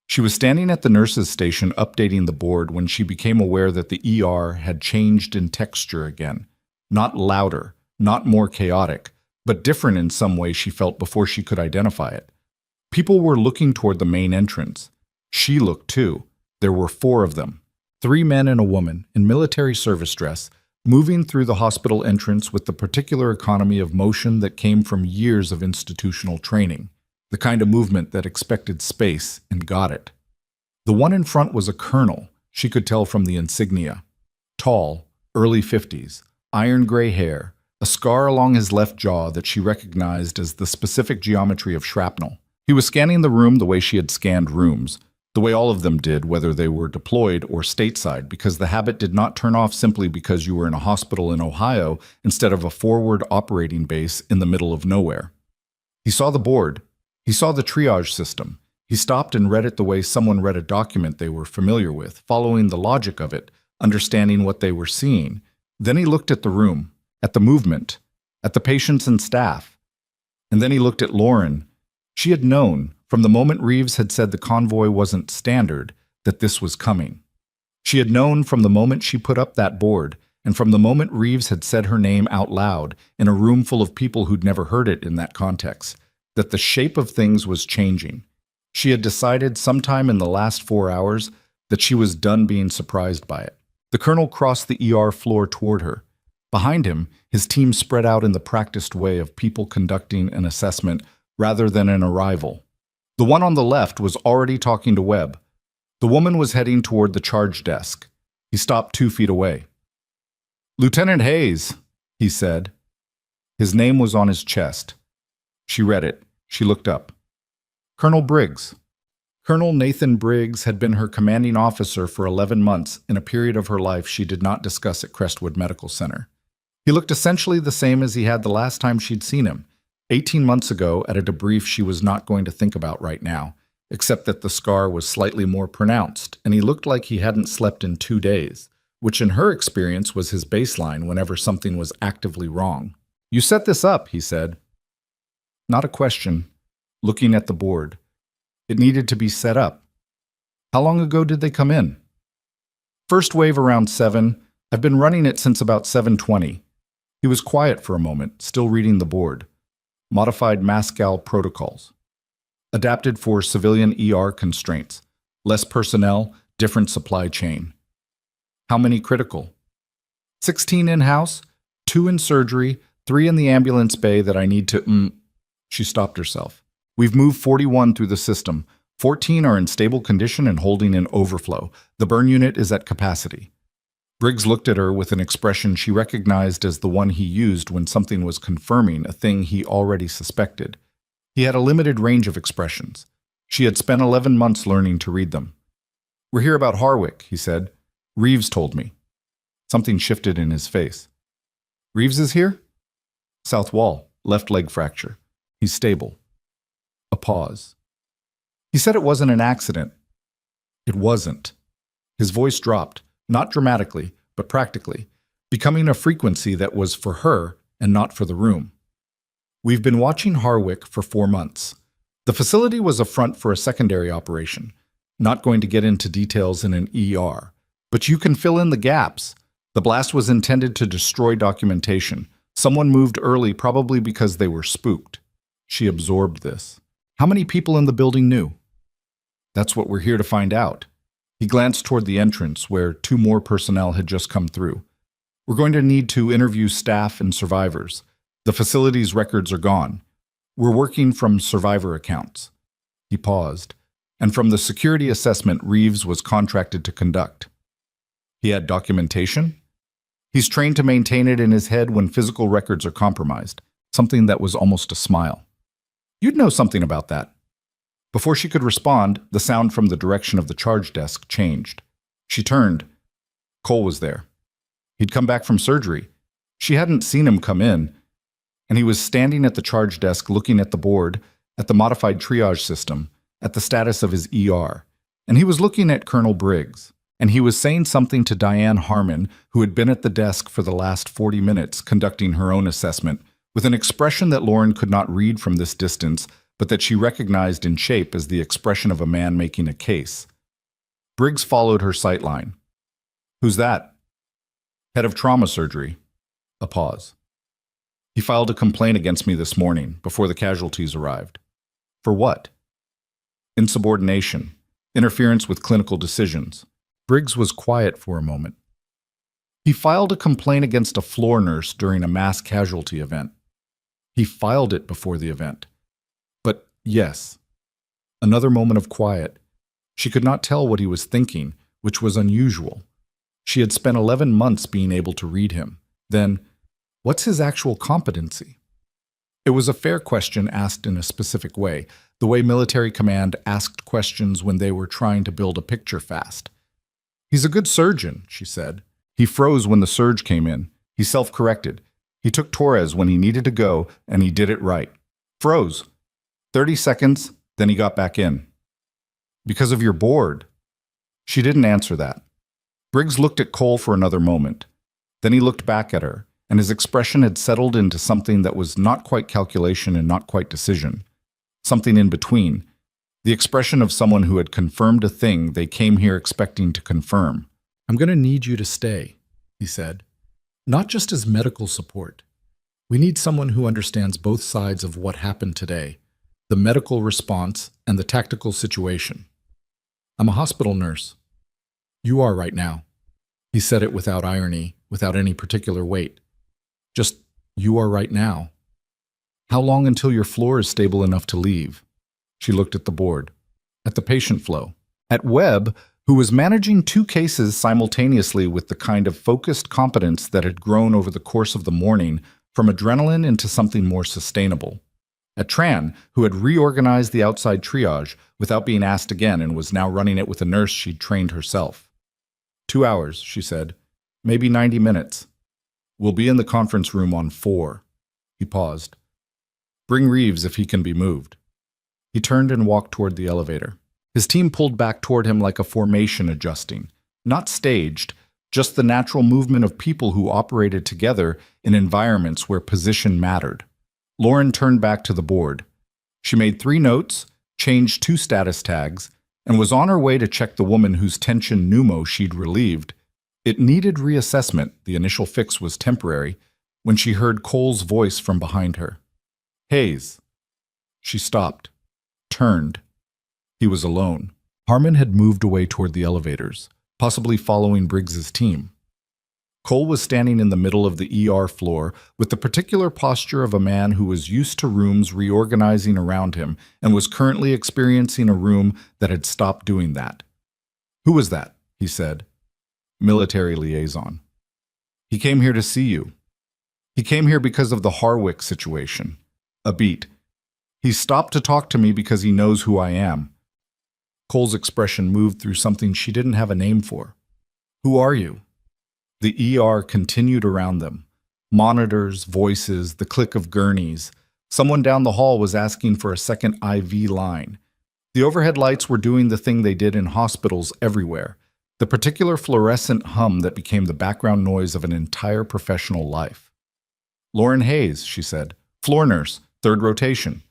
She was standing at the nurse's station updating the board when she became aware that the ER had changed in texture again. Not louder, not more chaotic, but different in some way she felt before she could identify it. People were looking toward the main entrance. She looked too. There were 4 of them. 3 men and a woman, in military service dress, moving through the hospital entrance with the particular economy of motion that came from years of institutional training, the kind of movement that expected space and got it. The one in front was a colonel, she could tell from the insignia. Tall, early 50s, iron gray hair, a scar along his left jaw that she recognized as the specific geometry of shrapnel. He was scanning the room the way she had scanned rooms, the way all of them did, whether they were deployed or stateside, because the habit did not turn off simply because you were in a hospital in Ohio instead of a forward operating base in the middle of nowhere. He saw the board. He saw the triage system. He stopped and read it the way someone read a document they were familiar with, following the logic of it, understanding what they were seeing. Then he looked at the room, at the movement, at the patients and staff. And then he looked at Lauren. She had known, from the moment Reeves had said the convoy wasn't standard, that this was coming. She had known from the moment she put up that board, and from the moment Reeves had said her name out loud in a room full of people who'd never heard it in that context, that the shape of things was changing. She had decided sometime in the last 4 hours that she was done being surprised by it. The colonel crossed the ER floor toward her. Behind him, his team spread out in the practiced way of people conducting an assessment rather than an arrival. The one on the left was already talking to Webb. The woman was heading toward the charge desk. He stopped 2 feet away. "Lieutenant Hayes," he said. His name was on his chest. She read it. She looked up. Colonel Briggs. Colonel Nathan Briggs had been her commanding officer for 11 months in a period of her life she did not discuss at Crestwood Medical Center. He looked essentially the same as he had the last time she'd seen him, 18 months ago at a debrief she was not going to think about right now, except that the scar was slightly more pronounced, and he looked like he hadn't slept in 2 days, which in her experience was his baseline whenever something was actively wrong. "You set this up," he said. Not a question. Looking at the board. It needed to be set up. How long ago did they come in? First wave around 7. I've been running it since about 7:20. He was quiet for a moment, still reading the board. Modified Mascal protocols. Adapted for civilian ER constraints. Less personnel, different supply chain. How many critical? 16 in-house, 2 in surgery, 3 in the ambulance bay that I need to... She stopped herself. We've moved 41 through the system. 14 are in stable condition and holding in overflow. The burn unit is at capacity. Briggs looked at her with an expression she recognized as the one he used when something was confirming a thing he already suspected. He had a limited range of expressions. She had spent 11 months learning to read them. "We're here about Harwick," he said. "Reeves told me." Something shifted in his face. "Reeves is here?" "South wall, left leg fracture. He's stable." A pause. "He said it wasn't an accident." It wasn't. His voice dropped, not dramatically, but practically, becoming a frequency that was for her and not for the room. "We've been watching Harwick for 4 months. The facility was a front for a secondary operation. Not going to get into details in an ER, but you can fill in the gaps. The blast was intended to destroy documentation. Someone moved early, probably because they were spooked." She absorbed this. "How many people in the building knew?" "That's what we're here to find out." He glanced toward the entrance, where 2 more personnel had just come through. "We're going to need to interview staff and survivors. The facility's records are gone. We're working from survivor accounts." He paused. "And from the security assessment Reeves was contracted to conduct." "He had documentation?" "He's trained to maintain it in his head when physical records are compromised." Something that was almost a smile. "You'd know something about that." Before she could respond, the sound from the direction of the charge desk changed. She turned. Cole was there. He'd come back from surgery. She hadn't seen him come in, and he was standing at the charge desk looking at the board, at the modified triage system, at the status of his ER. And he was looking at Colonel Briggs. And he was saying something to Diane Harmon, who had been at the desk for the last 40 minutes conducting her own assessment, with an expression that Lauren could not read from this distance, but that she recognized in shape as the expression of a man making a case. Briggs followed her sightline. "Who's that?" "Head of trauma surgery." A pause. "He filed a complaint against me this morning, before the casualties arrived." "For what?" "Insubordination. Interference with clinical decisions." Briggs was quiet for a moment. "He filed a complaint against a floor nurse during a mass casualty event." "He filed it before the event." "But yes." Another moment of quiet. She could not tell what he was thinking, which was unusual. She had spent 11 months being able to read him. Then, what's his actual competency? It was a fair question asked in a specific way, the way military command asked questions when they were trying to build a picture fast. "He's a good surgeon," she said. "He froze when the surge came in. He self-corrected. He took Torres when he needed to go, and he did it right. Froze. 30 seconds, then he got back in." "Because of your board." She didn't answer that. Briggs looked at Cole for another moment. Then he looked back at her, and his expression had settled into something that was not quite calculation and not quite decision. Something in between. The expression of someone who had confirmed a thing they came here expecting to confirm. "I'm going to need you to stay," he said. "Not just as medical support. We need someone who understands both sides of what happened today, the medical response and the tactical situation." "I'm a hospital nurse." "You are right now." He said it without irony, without any particular weight. "Just, you are right now. How long until your floor is stable enough to leave?" She looked at the board, at the patient flow, at Webb, who was managing 2 cases simultaneously with the kind of focused competence that had grown over the course of the morning from adrenaline into something more sustainable. At Tran, who had reorganized the outside triage without being asked again and was now running it with a nurse she'd trained herself. 2 hours, she said. Maybe 90 minutes. We'll be in the conference room on 4. He paused. Bring Reeves if he can be moved. He turned and walked toward the elevator. His team pulled back toward him like a formation adjusting. Not staged, just the natural movement of people who operated together in environments where position mattered. Lauren turned back to the board. She made 3 notes, changed 2 status tags, and was on her way to check the woman whose tension pneumo she'd relieved. It needed reassessment, the initial fix was temporary, when she heard Cole's voice from behind her. Hayes. She stopped, turned. He was alone. Harmon had moved away toward the elevators, possibly following Briggs's team. Cole was standing in the middle of the ER floor with the particular posture of a man who was used to rooms reorganizing around him and was currently experiencing a room that had stopped doing that. Who was that? He said. Military liaison. He came here to see you. He came here because of the Harwick situation. A beat. He stopped to talk to me because he knows who I am. Cole's expression moved through something she didn't have a name for. Who are you? The ER continued around them. Monitors, voices, the click of gurneys. Someone down the hall was asking for a second IV line. The overhead lights were doing the thing they did in hospitals everywhere, the particular fluorescent hum that became the background noise of an entire professional life. Lauren Hayes, she said. Floor nurse, 3rd rotation.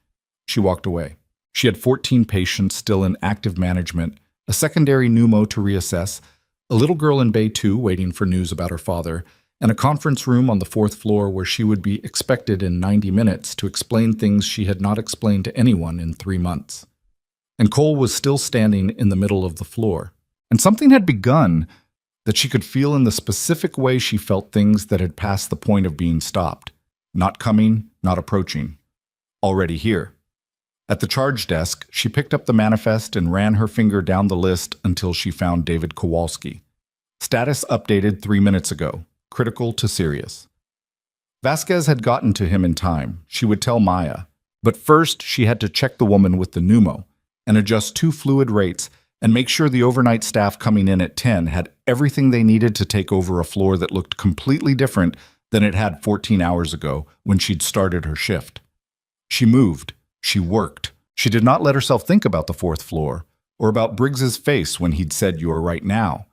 She walked away. She had 14 patients still in active management, a secondary pneumo to reassess, a little girl in Bay 2 waiting for news about her father, and a conference room on the 4th floor where she would be expected in 90 minutes to explain things she had not explained to anyone in 3 months. And Cole was still standing in the middle of the floor. And something had begun that she could feel in the specific way she felt things that had passed the point of being stopped. Not coming, not approaching. Already here. At the charge desk, she picked up the manifest and ran her finger down the list until she found David Kowalski. Status updated 3 minutes ago. Critical to serious. Vasquez had gotten to him in time. She would tell Maya. But first, she had to check the woman with the pneumo and adjust 2 fluid rates and make sure the overnight staff coming in at 10 had everything they needed to take over a floor that looked completely different than it had 14 hours ago when she'd started her shift. She moved. She worked. She did not let herself think about the 4th floor, or about Briggs's face when he'd said "you're right now,"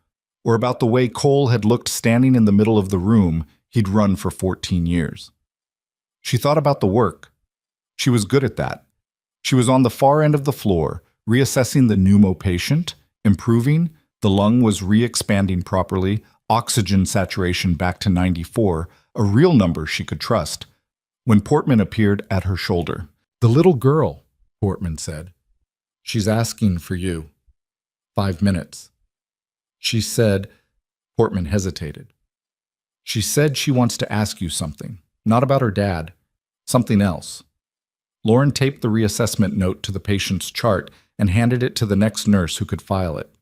or about the way Cole had looked standing in the middle of the room he'd run for 14 years. She thought about the work. She was good at that. She was on the far end of the floor, reassessing the pneumo patient, improving, the lung was re-expanding properly, oxygen saturation back to 94, a real number she could trust, when Portman appeared at her shoulder. "The little girl," Portman said. "She's asking for you. 5 minutes." She said, Portman hesitated. "She said she wants to ask you something, not about her dad, something else." Lauren taped the reassessment note to the patient's chart and handed it to the next nurse who could file it.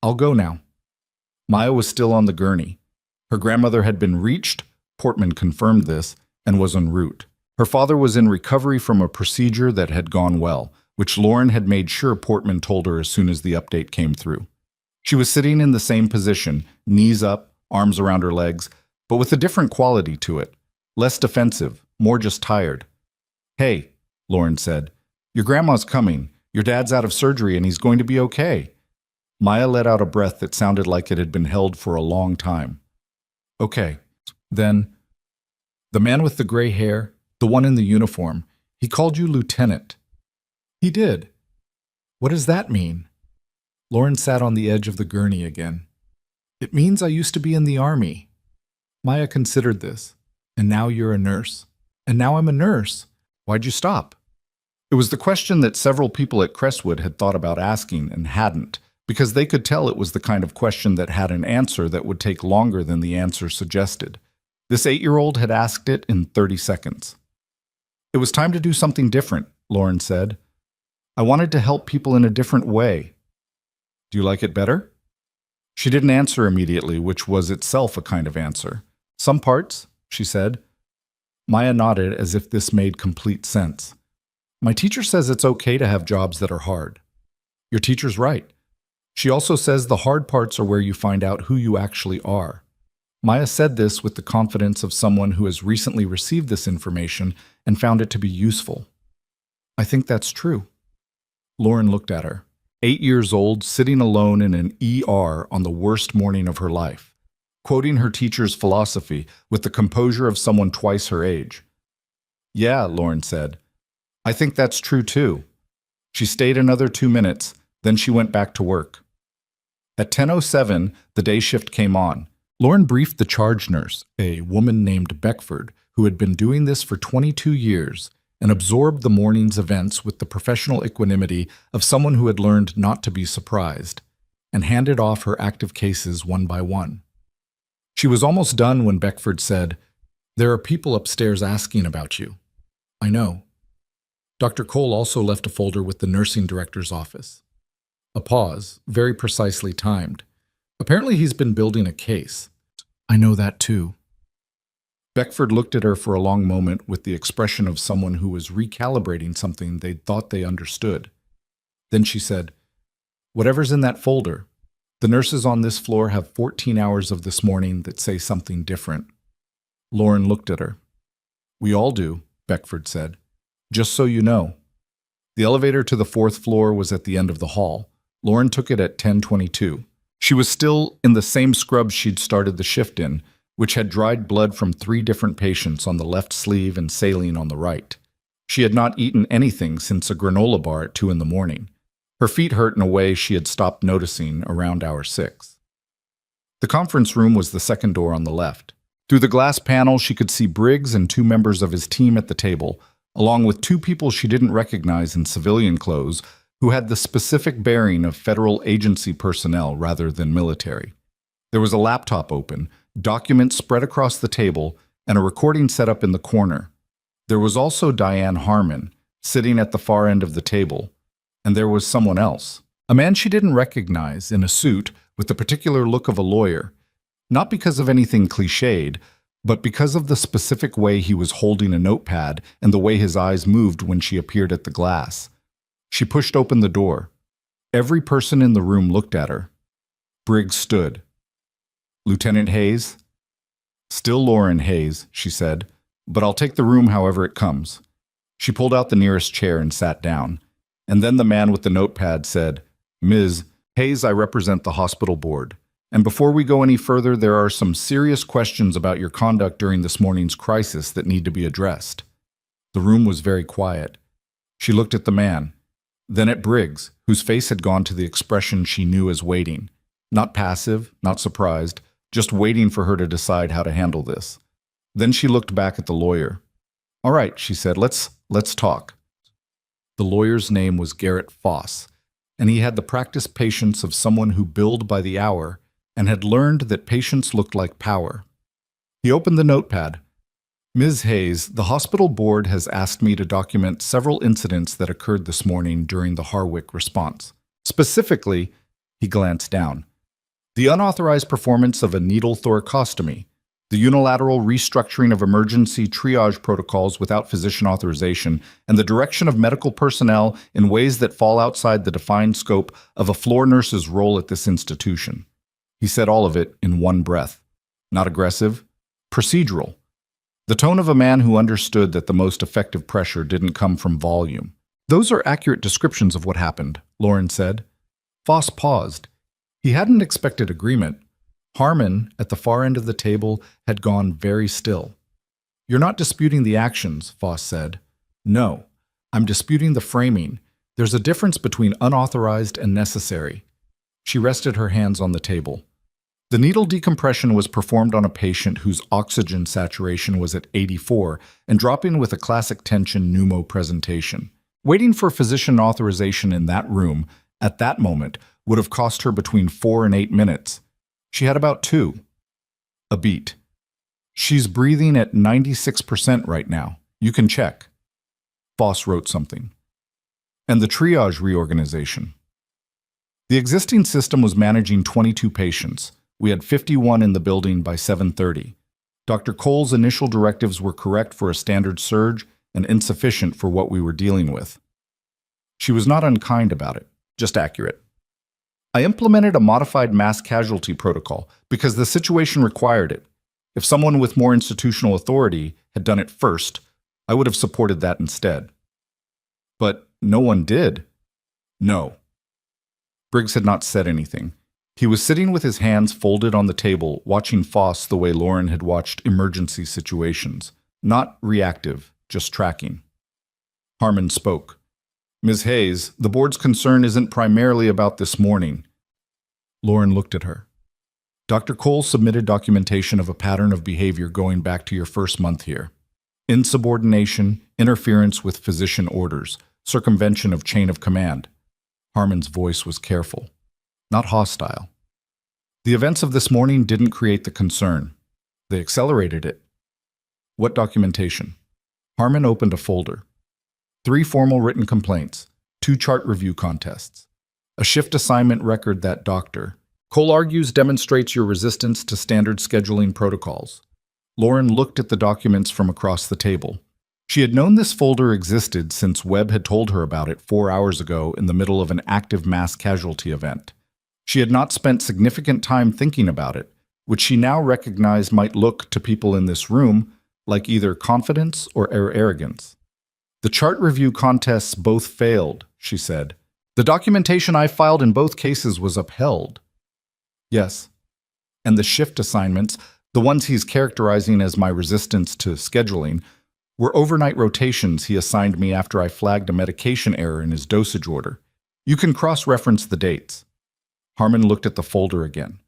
"I'll go now." Maya was still on the gurney. Her grandmother had been reached, Portman confirmed this, and was en route. Her father was in recovery from a procedure that had gone well, which Lauren had made sure Portman told her as soon as the update came through. She was sitting in the same position, knees up, arms around her legs, but with a different quality to it. Less defensive, more just tired. "Hey," Lauren said, "your grandma's coming. Your dad's out of surgery and he's going to be okay." Maya let out a breath that sounded like it had been held for a long time. "Okay, then." "The man with the gray hair, the one in the uniform, he called you lieutenant." "He did. What does that mean?" Lauren sat on the edge of the gurney again. "It means I used to be in the army." Maya considered this. "And now you're a nurse." "And now I'm a nurse. Why'd you stop?" It was the question that several people at Crestwood had thought about asking and hadn't, because they could tell it was the kind of question that had an answer that would take longer than the answer suggested. This 8-year-old had asked it in 30 seconds. "It was time to do something different," Lauren said. "I wanted to help people in a different way." "Do you like it better?" She didn't answer immediately, which was itself a kind of answer. "Some parts," she said. Maya nodded as if this made complete sense. "My teacher says it's okay to have jobs that are hard." "Your teacher's right. She also says the hard parts are where you find out who you actually are." Maya said this with the confidence of someone who has recently received this information and found it to be useful. "I think that's true." Lauren looked at her. 8 years old, sitting alone in an ER on the worst morning of her life, quoting her teacher's philosophy with the composure of someone twice her age. "Yeah," Lauren said. "I think that's true too." She stayed another 2 minutes, then she went back to work. At 10:07, the day shift came on. Lauren briefed the charge nurse, a woman named Beckford, who had been doing this for 22 years, and absorbed the morning's events with the professional equanimity of someone who had learned not to be surprised, and handed off her active cases one by one. She was almost done when Beckford said, "There are people upstairs asking about you." "I know." Dr. Cole also left a folder with the nursing director's office. A pause, very precisely timed. "Apparently he's been building a case." "I know that too." Beckford looked at her for a long moment with the expression of someone who was recalibrating something they'd thought they understood. Then she said, "Whatever's in that folder, the nurses on this floor have 14 hours of this morning that say something different." Lauren looked at her. "We all do," Beckford said. "Just so you know." The elevator to the 4th floor was at the end of the hall. Lauren took it at 10:22. She was still in the same scrubs she'd started the shift in, which had dried blood from 3 different patients on the left sleeve and saline on the right. She had not eaten anything since a granola bar at 2 in the morning. Her feet hurt in a way she had stopped noticing around hour 6. The conference room was the second door on the left. Through the glass panel, she could see Briggs and 2 members of his team at the table, along with 2 people she didn't recognize in civilian clothes who had the specific bearing of federal agency personnel rather than military. There was a laptop open, documents spread across the table, and a recording set up in the corner. There was also Diane Harmon, sitting at the far end of the table, and there was someone else, a man she didn't recognize, in a suit with the particular look of a lawyer, not because of anything cliched, but because of the specific way he was holding a notepad and the way his eyes moved when she appeared at the glass. She pushed open the door. Every person in the room looked at her. Briggs stood. "Lieutenant Hayes?" "Still Lauren Hayes," she said, "but I'll take the room however it comes." She pulled out the nearest chair and sat down. And then the man with the notepad said, "Ms. Hayes, I represent the hospital board. And before we go any further, there are some serious questions about your conduct during this morning's crisis that need to be addressed." The room was very quiet. She looked at the man, then at Briggs, whose face had gone to the expression she knew as waiting. Not passive, not surprised, just waiting for her to decide how to handle this. Then she looked back at the lawyer. "All right," she said, let's talk." The lawyer's name was Garrett Foss, and he had the practiced patience of someone who billed by the hour and had learned that patience looked like power. He opened the notepad. "Ms. Hayes, the hospital board has asked me to document several incidents that occurred this morning during the Harwick response. Specifically," he glanced down, "the unauthorized performance of a needle thoracostomy, the unilateral restructuring of emergency triage protocols without physician authorization, and the direction of medical personnel in ways that fall outside the defined scope of a floor nurse's role at this institution." He said all of it in one breath. Not aggressive, procedural. The tone of a man who understood that the most effective pressure didn't come from volume. "Those are accurate descriptions of what happened," Lauren said. Foss paused. He hadn't expected agreement. Harmon, at the far end of the table, had gone very still. "You're not disputing the actions," Foss said. "No, I'm disputing the framing. There's a difference between unauthorized and necessary." She rested her hands on the table. The needle decompression was performed on a patient whose oxygen saturation was at 84 and dropping with a classic tension pneumo presentation. Waiting for physician authorization in that room, at that moment, would have cost her between 4 and 8 minutes. She had about 2. A beat. "She's breathing at 96% right now. You can check." Foss wrote something. "And the triage reorganization. The existing system was managing 22 patients. We had 51 in the building by 7:30. Dr. Cole's initial directives were correct for a standard surge and insufficient for what we were dealing with." She was not unkind about it, just accurate. "I implemented a modified mass casualty protocol because the situation required it. If someone with more institutional authority had done it first, I would have supported that instead." "But no one did." "No." Briggs had not said anything. He was sitting with his hands folded on the table, watching Foss the way Lauren had watched emergency situations. Not reactive, just tracking. Harmon spoke. "Ms. Hayes, the board's concern isn't primarily about this morning." Lauren looked at her. "Dr. Cole submitted documentation of a pattern of behavior going back to your first month here. Insubordination, interference with physician orders, circumvention of chain of command." Harmon's voice was careful, not hostile. "The events of this morning didn't create the concern. They accelerated it." "What documentation?" Harmon opened a folder. 3 formal written complaints, 2 chart review contests, a shift assignment record that Dr. Cole argues demonstrates your resistance to standard scheduling protocols. Lauren looked at the documents from across the table. She had known this folder existed since Webb had told her about it 4 hours ago in the middle of an active mass casualty event. She had not spent significant time thinking about it, which she now recognized might look to people in this room like either confidence or arrogance. "The chart review contests both failed," she said. "The documentation I filed in both cases was upheld." "Yes. And the shift assignments, the ones he's characterizing as my resistance to scheduling, were overnight rotations he assigned me after I flagged a medication error in his dosage order. You can cross-reference the dates." Harmon looked at the folder again.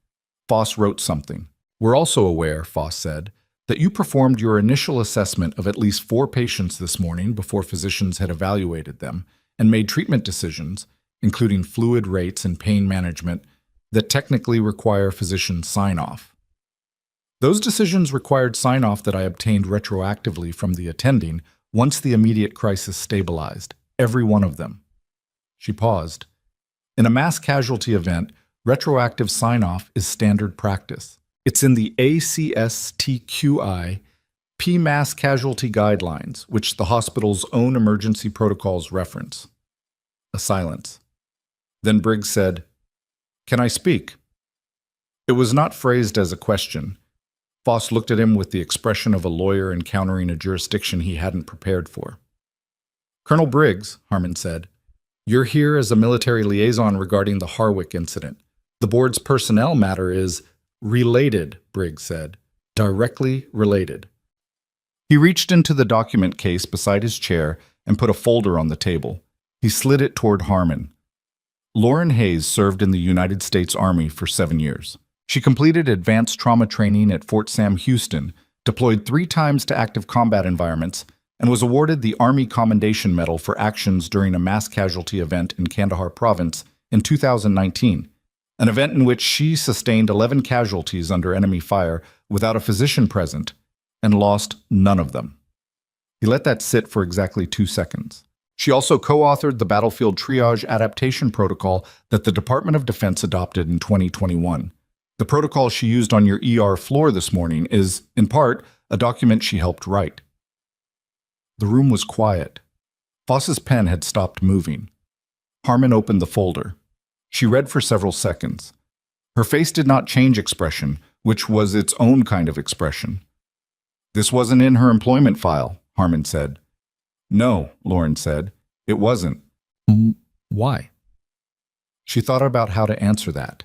Foss wrote something. "We're also aware," Foss said, "that you performed your initial assessment of at least 4 patients this morning before physicians had evaluated them and made treatment decisions, including fluid rates and pain management, that technically require physician sign-off. Those decisions required sign-off that I obtained retroactively from the attending once the immediate crisis stabilized, every one of them." She paused. "In a mass casualty event, retroactive sign-off is standard practice. It's in the ACSTQI P-Mass Casualty Guidelines, which the hospital's own emergency protocols reference." A silence. Then Briggs said, "Can I speak?" It was not phrased as a question. Foss looked at him with the expression of a lawyer encountering a jurisdiction he hadn't prepared for. "Colonel Briggs," Harmon said, "you're here as a military liaison regarding the Harwick incident. The board's personnel matter is related," Briggs said. "Directly related." He reached into the document case beside his chair and put a folder on the table. He slid it toward Harmon. Lauren Hayes served in the United States Army for 7 years. She completed advanced trauma training at Fort Sam Houston, deployed 3 times to active combat environments, and was awarded the Army Commendation Medal for actions during a mass casualty event in Kandahar Province in 2019, an event in which she sustained 11 casualties under enemy fire without a physician present and lost none of them. He let that sit for exactly 2 seconds. She also co-authored the Battlefield Triage Adaptation Protocol that the Department of Defense adopted in 2021. The protocol she used on your ER floor this morning is, in part, a document she helped write. The room was quiet. Foss's pen had stopped moving. Harmon opened the folder. She read for several seconds. Her face did not change expression, which was its own kind of expression. "This wasn't in her employment file," Harmon said. "No," Lauren said. "It wasn't."
Why?
She thought about how to answer that.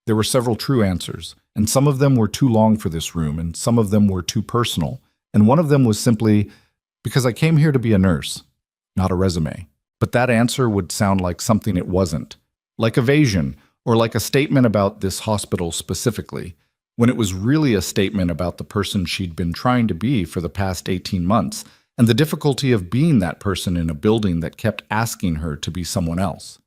There were several true answers, and some of them were too long for this room, and some of them were too personal, and one of them was simply, "Because I came here to be a nurse," not a resume. But that answer would sound like something it wasn't, like evasion, or like a statement about this hospital specifically, when it was really a statement about the person she'd been trying to be for the past 18 months, and the difficulty of being that person in a building that kept asking her to be someone else.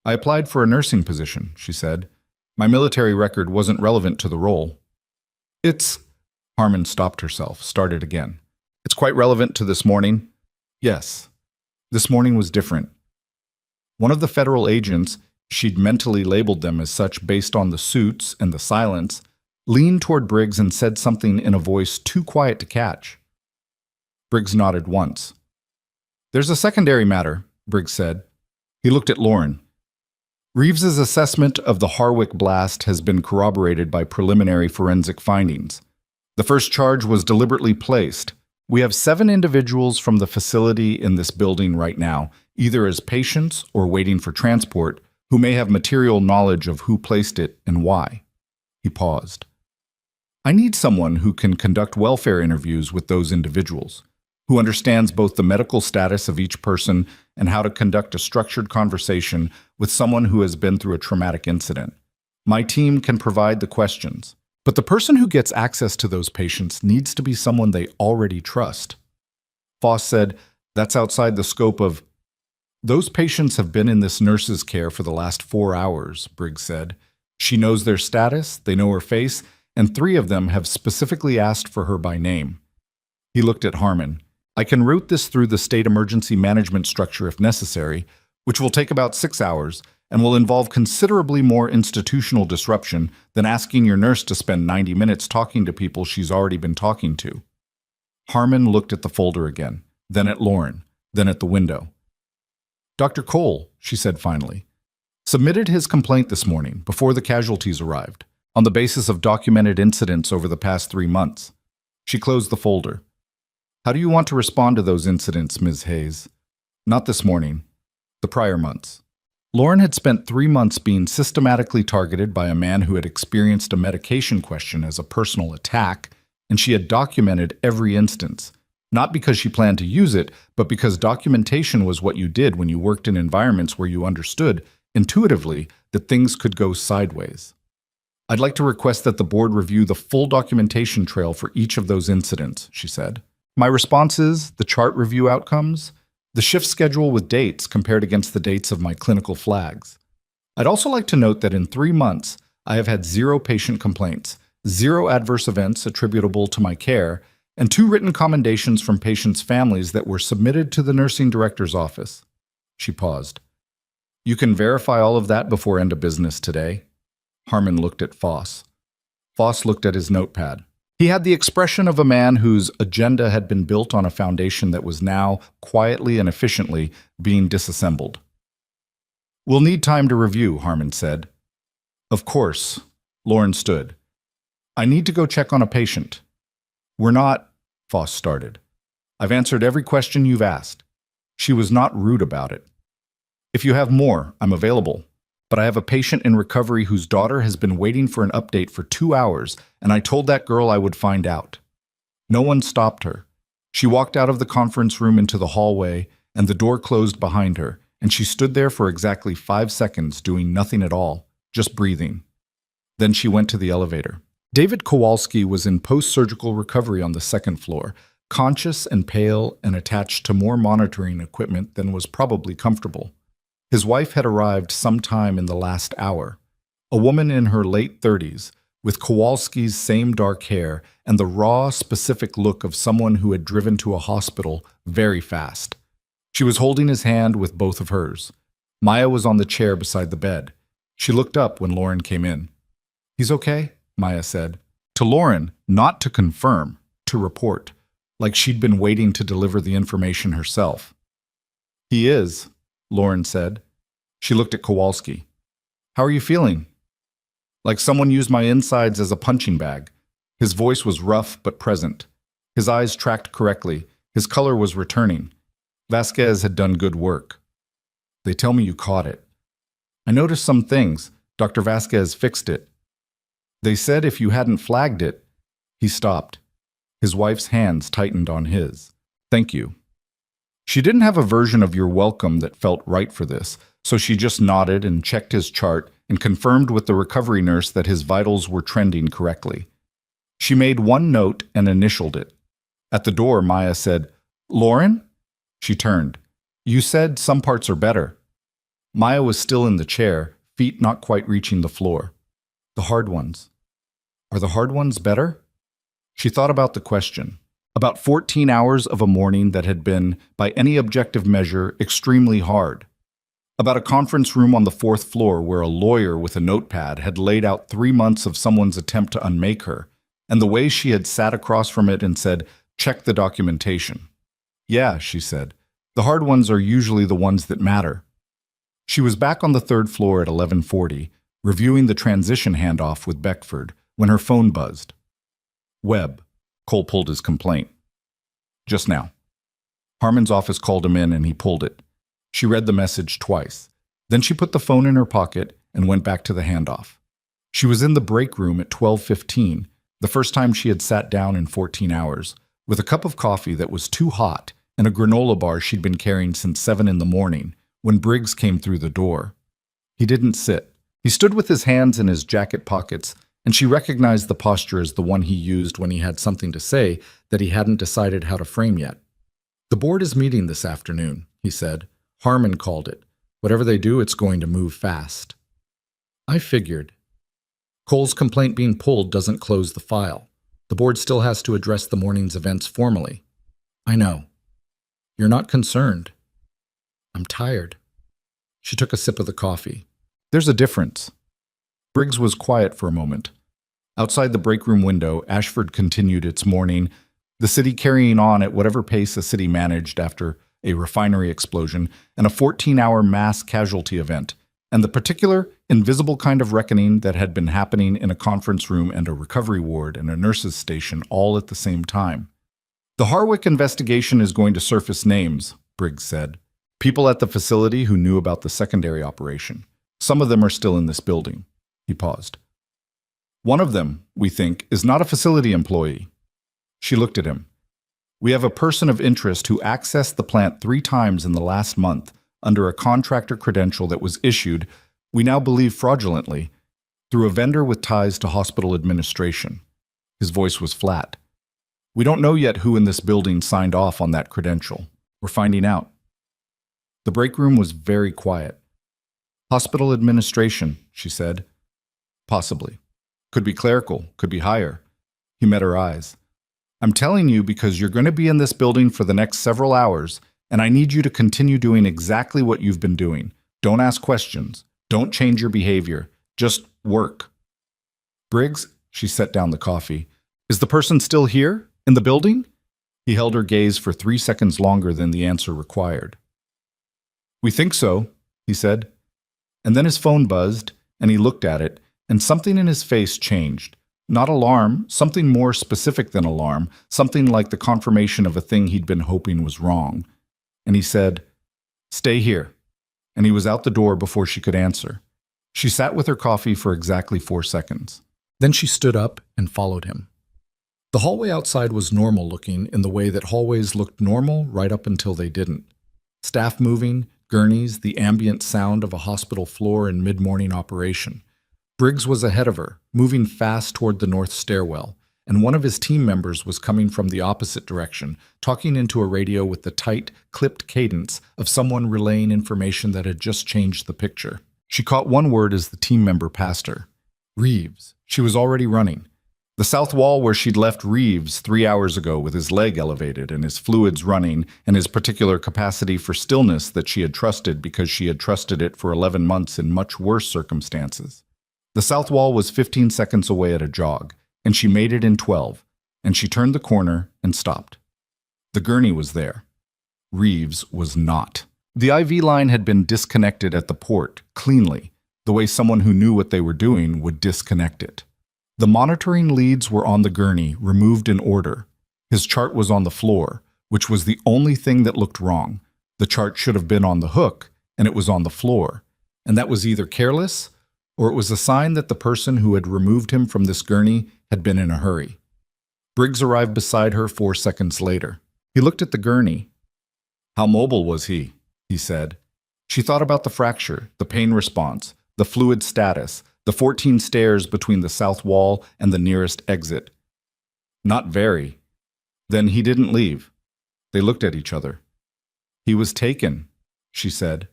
"I applied for a nursing position," she said. "My military record wasn't relevant to the role." "It's—" Harmon stopped herself, started again. "It's quite relevant to this morning." "Yes." This morning was different. One of the federal agents, she'd mentally labeled them as such based on the suits and the silence, leaned toward Briggs and said something in a voice too quiet to catch. Briggs nodded once. "There's a secondary matter," Briggs said. He looked at Lauren. "Reeves's assessment of the Harwick blast has been corroborated by preliminary forensic findings. The first charge was deliberately placed. We have 7 individuals from the facility in this building right now, either as patients or waiting for transport, who may have material knowledge of who placed it and why." He paused. "I need someone who can conduct welfare interviews with those individuals, who understands both the medical status of each person and how to conduct a structured conversation with someone who has been through a traumatic incident. My team can provide the questions, but the person who gets access to those patients needs to be someone they already trust." Foss said, "That's outside the scope of—" "Those patients have been in this nurse's care for the last 4 hours," Briggs said. "She knows their status, they know her face, and 3 of them have specifically asked for her by name." He looked at Harmon. "I can route this through the state emergency management structure if necessary, which will take about 6 hours and will involve considerably more institutional disruption than asking your nurse to spend 90 minutes talking to people she's already been talking to." Harmon looked at the folder again, then at Lauren, then at the window. "Dr. Cole," she said finally, "submitted his complaint this morning before the casualties arrived, on the basis of documented incidents over the past 3 months. She closed the folder. "How do you want to respond to those incidents, Ms. Hayes?" "Not this morning. The prior months." Lauren had spent 3 months being systematically targeted by a man who had experienced a medication question as a personal attack, and she had documented every instance, not because she planned to use it, but because documentation was what you did when you worked in environments where you understood, intuitively, that things could go sideways. "I'd like to request that the board review the full documentation trail for each of those incidents," she said. "My responses, the chart review outcomes, the shift schedule with dates compared against the dates of my clinical flags. I'd also like to note that in 3 months, I have had 0 patient complaints, 0 adverse events attributable to my care, and 2 written commendations from patients' families that were submitted to the nursing director's office." She paused. "You can verify all of that before end of business today?" Harmon looked at Foss. Foss looked at his notepad. He had the expression of a man whose agenda had been built on a foundation that was now, quietly and efficiently, being disassembled. "We'll need time to review," Harmon said. "Of course." Lauren stood. "I need to go check on a patient." "We're not—" Foss started. "I've answered every question you've asked." She was not rude about it. "If you have more, I'm available. But I have a patient in recovery whose daughter has been waiting for an update for 2 hours, and I told that girl I would find out." No one stopped her. She walked out of the conference room into the hallway, and the door closed behind her, and she stood there for exactly 5 seconds doing nothing at all, just breathing. Then she went to the elevator. David Kowalski was in post-surgical recovery on the second floor, conscious and pale and attached to more monitoring equipment than was probably comfortable. His wife had arrived sometime in the last hour, a woman in her late 30s, with Kowalski's same dark hair and the raw, specific look of someone who had driven to a hospital very fast. She was holding his hand with both of hers. Maya was on the chair beside the bed. She looked up when Lauren came in. "He's okay," Maya said. To Lauren, not to confirm, to report, like she'd been waiting to deliver the information herself. "He is," Lauren said. She looked at Kowalski. "How are you feeling?" "Like someone used my insides as a punching bag." His voice was rough but present. His eyes tracked correctly. His color was returning. Vasquez had done good work. "They tell me you caught it." "I noticed some things. Dr. Vasquez fixed it." "They said if you hadn't flagged it." He stopped. His wife's hands tightened on his. "Thank you." She didn't have a version of "you're welcome" that felt right for this, so she just nodded and checked his chart and confirmed with the recovery nurse that his vitals were trending correctly. She made one note and initialed it. At the door, Maya said, "Lauren?" She turned. "You said some parts are better." Maya was still in the chair, feet not quite reaching the floor. "The hard ones. Are the hard ones better?" She thought about the question. About 14 hours of a morning that had been, by any objective measure, extremely hard. About a conference room on the 4th floor where a lawyer with a notepad had laid out 3 months of someone's attempt to unmake her, and the way she had sat across from it and said, "Check the documentation." "Yeah," she said. "The hard ones are usually the ones that matter." She was back on the 3rd floor at 11:40, reviewing the transition handoff with Beckford, when her phone buzzed. "Webb." Cole pulled his complaint. "Just now." Harmon's office called him in and he pulled it. She read the message twice. Then she put the phone in her pocket and went back to the handoff. She was in the break room at 12:15, the first time she had sat down in 14 hours, with a cup of coffee that was too hot and a granola bar she'd been carrying since 7 in the morning, when Briggs came through the door. He didn't sit. He stood with his hands in his jacket pockets, and she recognized the posture as the one he used when he had something to say that he hadn't decided how to frame yet. "The board is meeting this afternoon," he said. "Harmon called it. Whatever they do, it's going to move fast." "I figured. Cole's complaint being pulled doesn't close the file. The board still has to address the morning's events formally." "I know. You're not concerned." "I'm tired." She took a sip of the coffee. "There's a difference." Briggs was quiet for a moment. Outside the break room window, Ashford continued its morning, the city carrying on at whatever pace a city managed after a refinery explosion and a 14-hour mass casualty event, and the particular, invisible kind of reckoning that had been happening in a conference room and a recovery ward and a nurse's station all at the same time. "The Harwick investigation is going to surface names," Briggs said. "People at the facility who knew about the secondary operation. Some of them are still in this building." He paused. "One of them, we think, is not a facility employee." She looked at him. "We have a person of interest who accessed the plant 3 times in the last month under a contractor credential that was issued, we now believe fraudulently, through a vendor with ties to hospital administration." His voice was flat. "We don't know yet who in this building signed off on that credential. We're finding out." The break room was very quiet. "Hospital administration," she said. "Possibly. Could be clerical, could be higher." He met her eyes. "I'm telling you because you're going to be in this building for the next several hours, and I need you to continue doing exactly what you've been doing. Don't ask questions. Don't change your behavior. Just work." "Briggs," she set down the coffee, "is the person still here? In the building?" He held her gaze for 3 seconds longer than the answer required. "We think so," he said. And then his phone buzzed, and he looked at it, and something in his face changed. Not alarm, something more specific than alarm, something like the confirmation of a thing he'd been hoping was wrong. And he said, "Stay here." And he was out the door before she could answer. She sat with her coffee for exactly 4 seconds. Then she stood up and followed him. The hallway outside was normal looking in the way that hallways looked normal right up until they didn't. Staff moving, gurneys, the ambient sound of a hospital floor in mid-morning operation. Briggs was ahead of her, moving fast toward the north stairwell, and one of his team members was coming from the opposite direction, talking into a radio with the tight, clipped cadence of someone relaying information that had just changed the picture. She caught one word as the team member passed her. Reeves. She was already running. The south wall where she'd left Reeves 3 hours ago with his leg elevated and his fluids running and his particular capacity for stillness that she had trusted because she had trusted it for 11 months in much worse circumstances. The south wall was 15 seconds away at a jog, and she made it in 12, and she turned the corner and stopped. The gurney was there. Reeves was not. The IV line had been disconnected at the port, cleanly, the way someone who knew what they were doing would disconnect it. The monitoring leads were on the gurney, removed in order. His chart was on the floor, which was the only thing that looked wrong. The chart should have been on the hook, and it was on the floor. And that was either careless, or it was a sign that the person who had removed him from this gurney had been in a hurry. Briggs arrived beside her 4 seconds later. He looked at the gurney. How mobile was he? He said. She thought about the fracture, the pain response, the fluid status, the 14 stairs between the south wall and the nearest exit. Not very. Then he didn't leave. They looked at each other. He was taken, she said.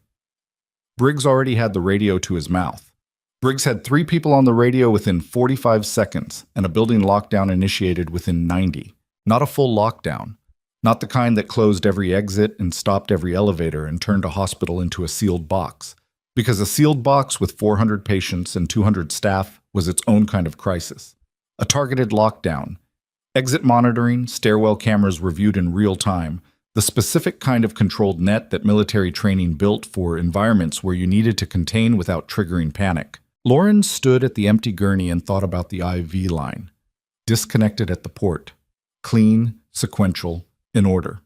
Briggs already had the radio to his mouth. Briggs had 3 people on the radio within 45 seconds, and a building lockdown initiated within 90. Not a full lockdown. Not the kind that closed every exit and stopped every elevator and turned a hospital into a sealed box. Because a sealed box with 400 patients and 200 staff was its own kind of crisis. A targeted lockdown. Exit monitoring, stairwell cameras reviewed in real time, the specific kind of controlled net that military training built for environments where you needed to contain without triggering panic. Lauren stood at the empty gurney and thought about the IV line. Disconnected at the port. Clean, sequential, in order.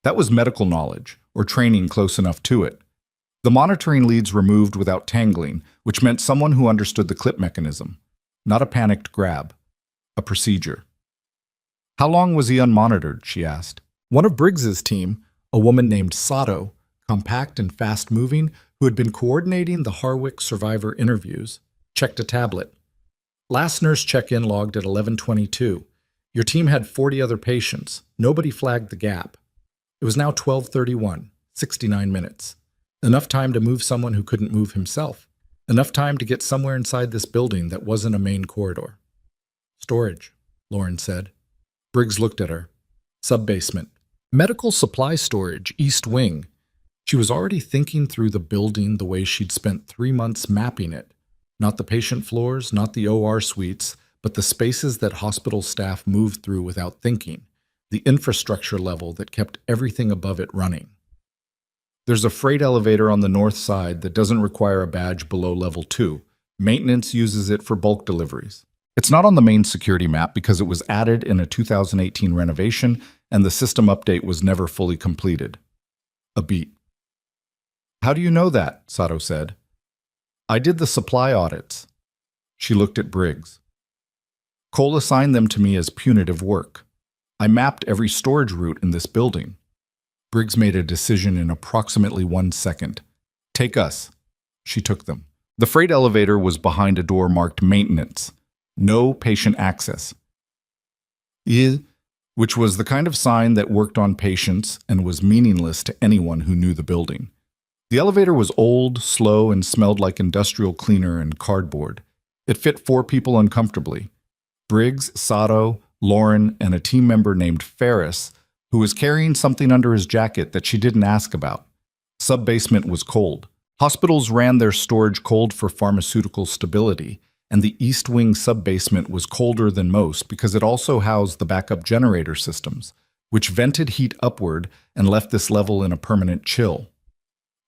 That was medical knowledge, or training close enough to it. The monitoring leads removed without tangling, which meant someone who understood the clip mechanism. Not a panicked grab. A procedure. How long was he unmonitored, she asked. One of Briggs's team, a woman named Sato, compact and fast-moving, who had been coordinating the Harwick survivor interviews, checked a tablet. Last nurse check-in logged at 11:22. Your team had 40 other patients. Nobody flagged the gap. It was now 12:31, 69 minutes. Enough time to move someone who couldn't move himself. Enough time to get somewhere inside this building that wasn't a main corridor. Storage, Lauren said. Briggs looked at her. Sub-basement. Medical supply storage, East Wing. She was already thinking through the building the way she'd spent 3 months mapping it. Not the patient floors, not the OR suites, but the spaces that hospital staff moved through without thinking. The infrastructure level that kept everything above it running. There's a freight elevator on the north side that doesn't require a badge below level 2. Maintenance uses it for bulk deliveries. It's not on the main security map because it was added in a 2018 renovation and the system update was never fully completed. A beat. How do you know that? Sato said. I did the supply audits. She looked at Briggs. Cole assigned them to me as punitive work. I mapped every storage route in this building. Briggs made a decision in approximately 1 second. Take us. She took them. The freight elevator was behind a door marked maintenance. No patient access. Which was the kind of sign that worked on patients and was meaningless to anyone who knew the building. The elevator was old, slow, and smelled like industrial cleaner and cardboard. It fit 4 people uncomfortably. Briggs, Sato, Lauren, and a team member named Ferris, who was carrying something under his jacket that she didn't ask about. Sub-basement was cold. Hospitals ran their storage cold for pharmaceutical stability, and the East Wing sub-basement was colder than most because it also housed the backup generator systems, which vented heat upward and left this level in a permanent chill.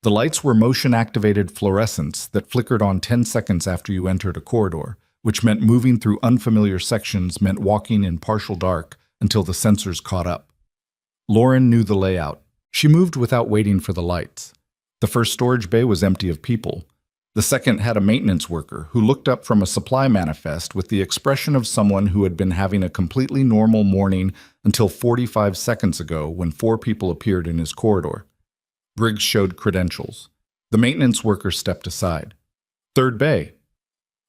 The lights were motion-activated fluorescents that flickered on 10 seconds after you entered a corridor, which meant moving through unfamiliar sections meant walking in partial dark until the sensors caught up. Lauren knew the layout. She moved without waiting for the lights. The first storage bay was empty of people. The second had a maintenance worker who looked up from a supply manifest with the expression of someone who had been having a completely normal morning until 45 seconds ago when 4 people appeared in his corridor. Briggs showed credentials. The maintenance worker stepped aside. Third bay.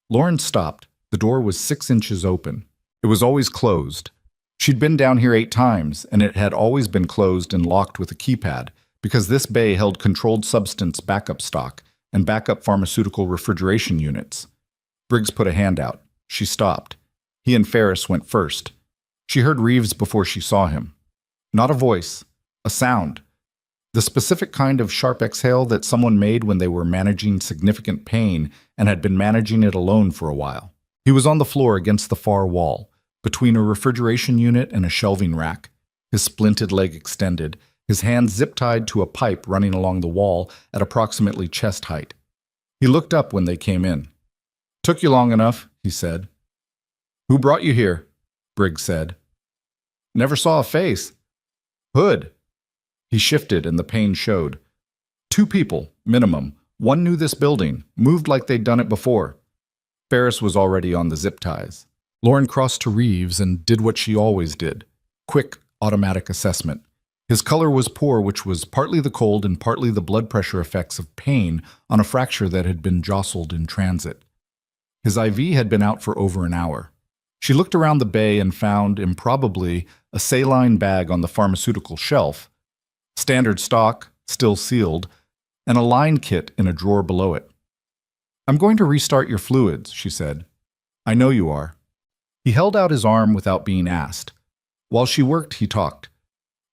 Lauren stopped. The door was 6 inches open. It was always closed. She'd been down here 8 times, and it had always been closed and locked with a keypad, because this bay held controlled substance backup stock and backup pharmaceutical refrigeration units. Briggs put a hand out. She stopped. He and Ferris went first. She heard Reeves before she saw him. Not a voice, a sound. The specific kind of sharp exhale that someone made when they were managing significant pain and had been managing it alone for a while. He was on the floor against the far wall, between a refrigeration unit and a shelving rack, his splinted leg extended, his hand zip-tied to a pipe running along the wall at approximately chest height. He looked up when they came in. "Took you long enough," he said. "Who brought you here?" Briggs said. "Never saw a face." "Hood." He shifted and the pain showed. 2 people, minimum. One knew this building, moved like they'd done it before. Ferris was already on the zip ties. Lauren crossed to Reeves and did what she always did. Quick, automatic assessment. His color was poor, which was partly the cold and partly the blood pressure effects of pain on a fracture that had been jostled in transit. His IV had been out for over an hour. She looked around the bay and found, improbably, a saline bag on the pharmaceutical shelf, standard stock, still sealed, and a line kit in a drawer below it. "I'm going to restart your fluids," she said. "I know you are." He held out his arm without being asked. While she worked, he talked.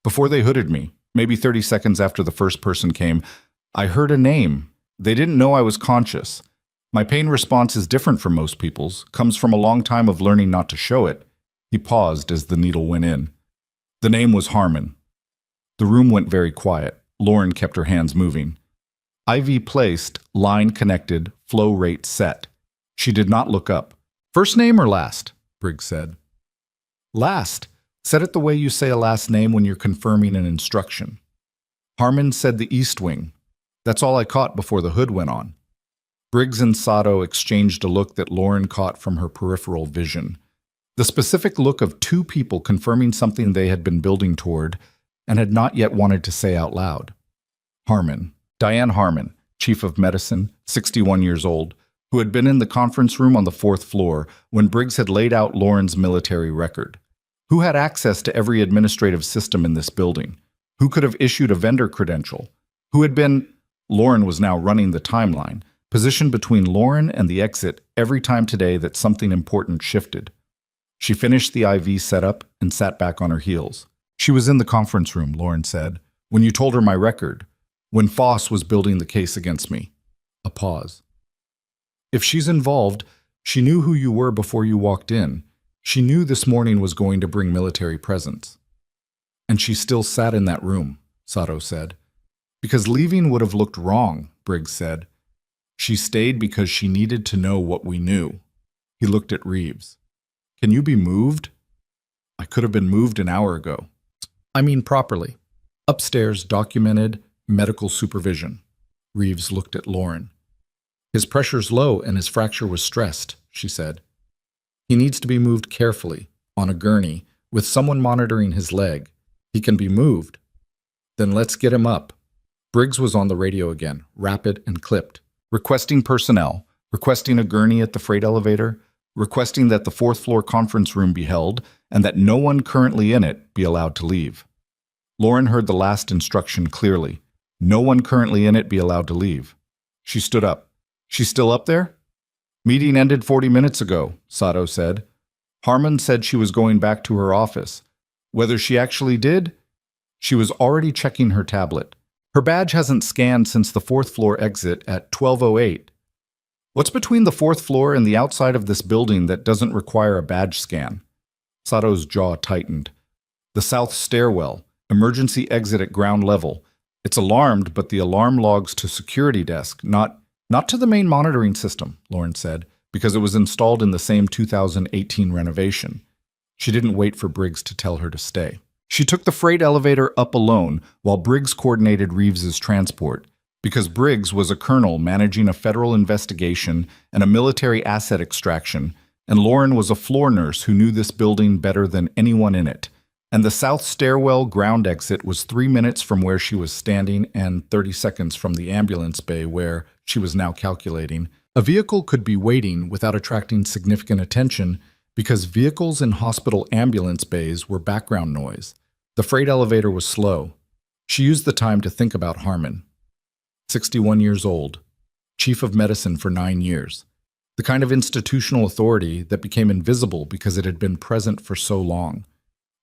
"Before they hooded me, maybe 30 seconds after the first person came, I heard a name. They didn't know I was conscious. My pain response is different from most people's, comes from a long time of learning not to show it." He paused as the needle went in. The name was Harmon. The room went very quiet. Lauren kept her hands moving. IV placed, line connected, flow rate set. She did not look up. "First name or last?" Briggs said. "Last. Said it the way you say a last name when you're confirming an instruction." Harmon said the East Wing. That's all I caught before the hood went on. Briggs and Sato exchanged a look that Lauren caught from her peripheral vision. The specific look of 2 people confirming something they had been building toward and had not yet wanted to say out loud. Harmon, Diane Harmon, chief of medicine, 61 years old, who had been in the conference room on the 4th floor when Briggs had laid out Lauren's military record. Who had access to every administrative system in this building? Who could have issued a vendor credential? Who had been... Lauren was now running the timeline, positioned between Lauren and the exit every time today that something important shifted. She finished the IV setup and sat back on her heels. "She was in the conference room," Lauren said, "when you told her my record, when Foss was building the case against me." A pause. "If she's involved, she knew who you were before you walked in. She knew this morning was going to bring military presence." "And she still sat in that room," Sato said. "Because leaving would have looked wrong," Briggs said. "She stayed because she needed to know what we knew." He looked at Reeves. "Can you be moved?" "I could have been moved an hour ago." "I mean properly. Upstairs, documented, medical supervision." Reeves looked at Lauren. "His pressure's low and his fracture was stressed," she said. "He needs to be moved carefully, on a gurney, with someone monitoring his leg. He can be moved." "Then let's get him up." Briggs was on the radio again, rapid and clipped. "Requesting personnel, requesting a gurney at the freight elevator, requesting that the 4th floor conference room be held, and that no one currently in it be allowed to leave." Lauren heard the last instruction clearly. No one currently in it be allowed to leave. She stood up. "She's still up there?" "Meeting ended 40 minutes ago," Sato said. "Harmon said she was going back to her office. Whether she actually did? She was already checking her tablet. Her badge hasn't scanned since the 4th floor exit at 12:08. What's between the 4th floor and the outside of this building that doesn't require a badge scan?" Sato's jaw tightened. "The south stairwell, emergency exit at ground level. It's alarmed, but the alarm logs to security desk, not to the main monitoring system," Lauren said, "because it was installed in the same 2018 renovation." She didn't wait for Briggs to tell her to stay. She took the freight elevator up alone while Briggs coordinated Reeves's transport, because Briggs was a colonel managing a federal investigation and a military asset extraction, and Lauren was a floor nurse who knew this building better than anyone in it. and the south stairwell ground exit was 3 minutes from where she was standing and 30 seconds from the ambulance bay where, she was now calculating, a vehicle could be waiting without attracting significant attention because vehicles in hospital ambulance bays were background noise. The freight elevator was slow. She used the time to think about Harmon. 61 years old, chief of medicine for 9 years. The kind of institutional authority that became invisible because it had been present for so long.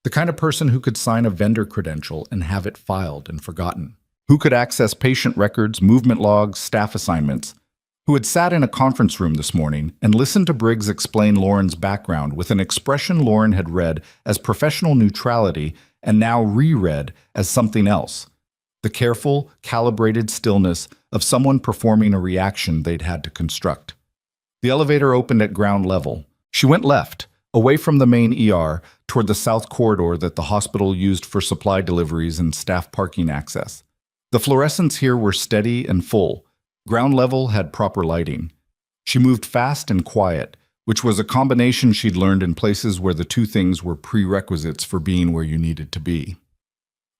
The kind of person who could sign a vendor credential and have it filed and forgotten. Who could access patient records, movement logs, staff assignments. Who had sat in a conference room this morning and listened to Briggs explain Lauren's background with an expression Lauren had read as professional neutrality and now reread as something else. The careful, calibrated stillness of someone performing a reaction they'd had to construct. The elevator opened at ground level. She went left, away from the main ER, toward the south corridor that the hospital used for supply deliveries and staff parking access. The fluorescents here were steady and full. Ground level had proper lighting. She moved fast and quiet, which was a combination she'd learned in places where the two things were prerequisites for being where you needed to be.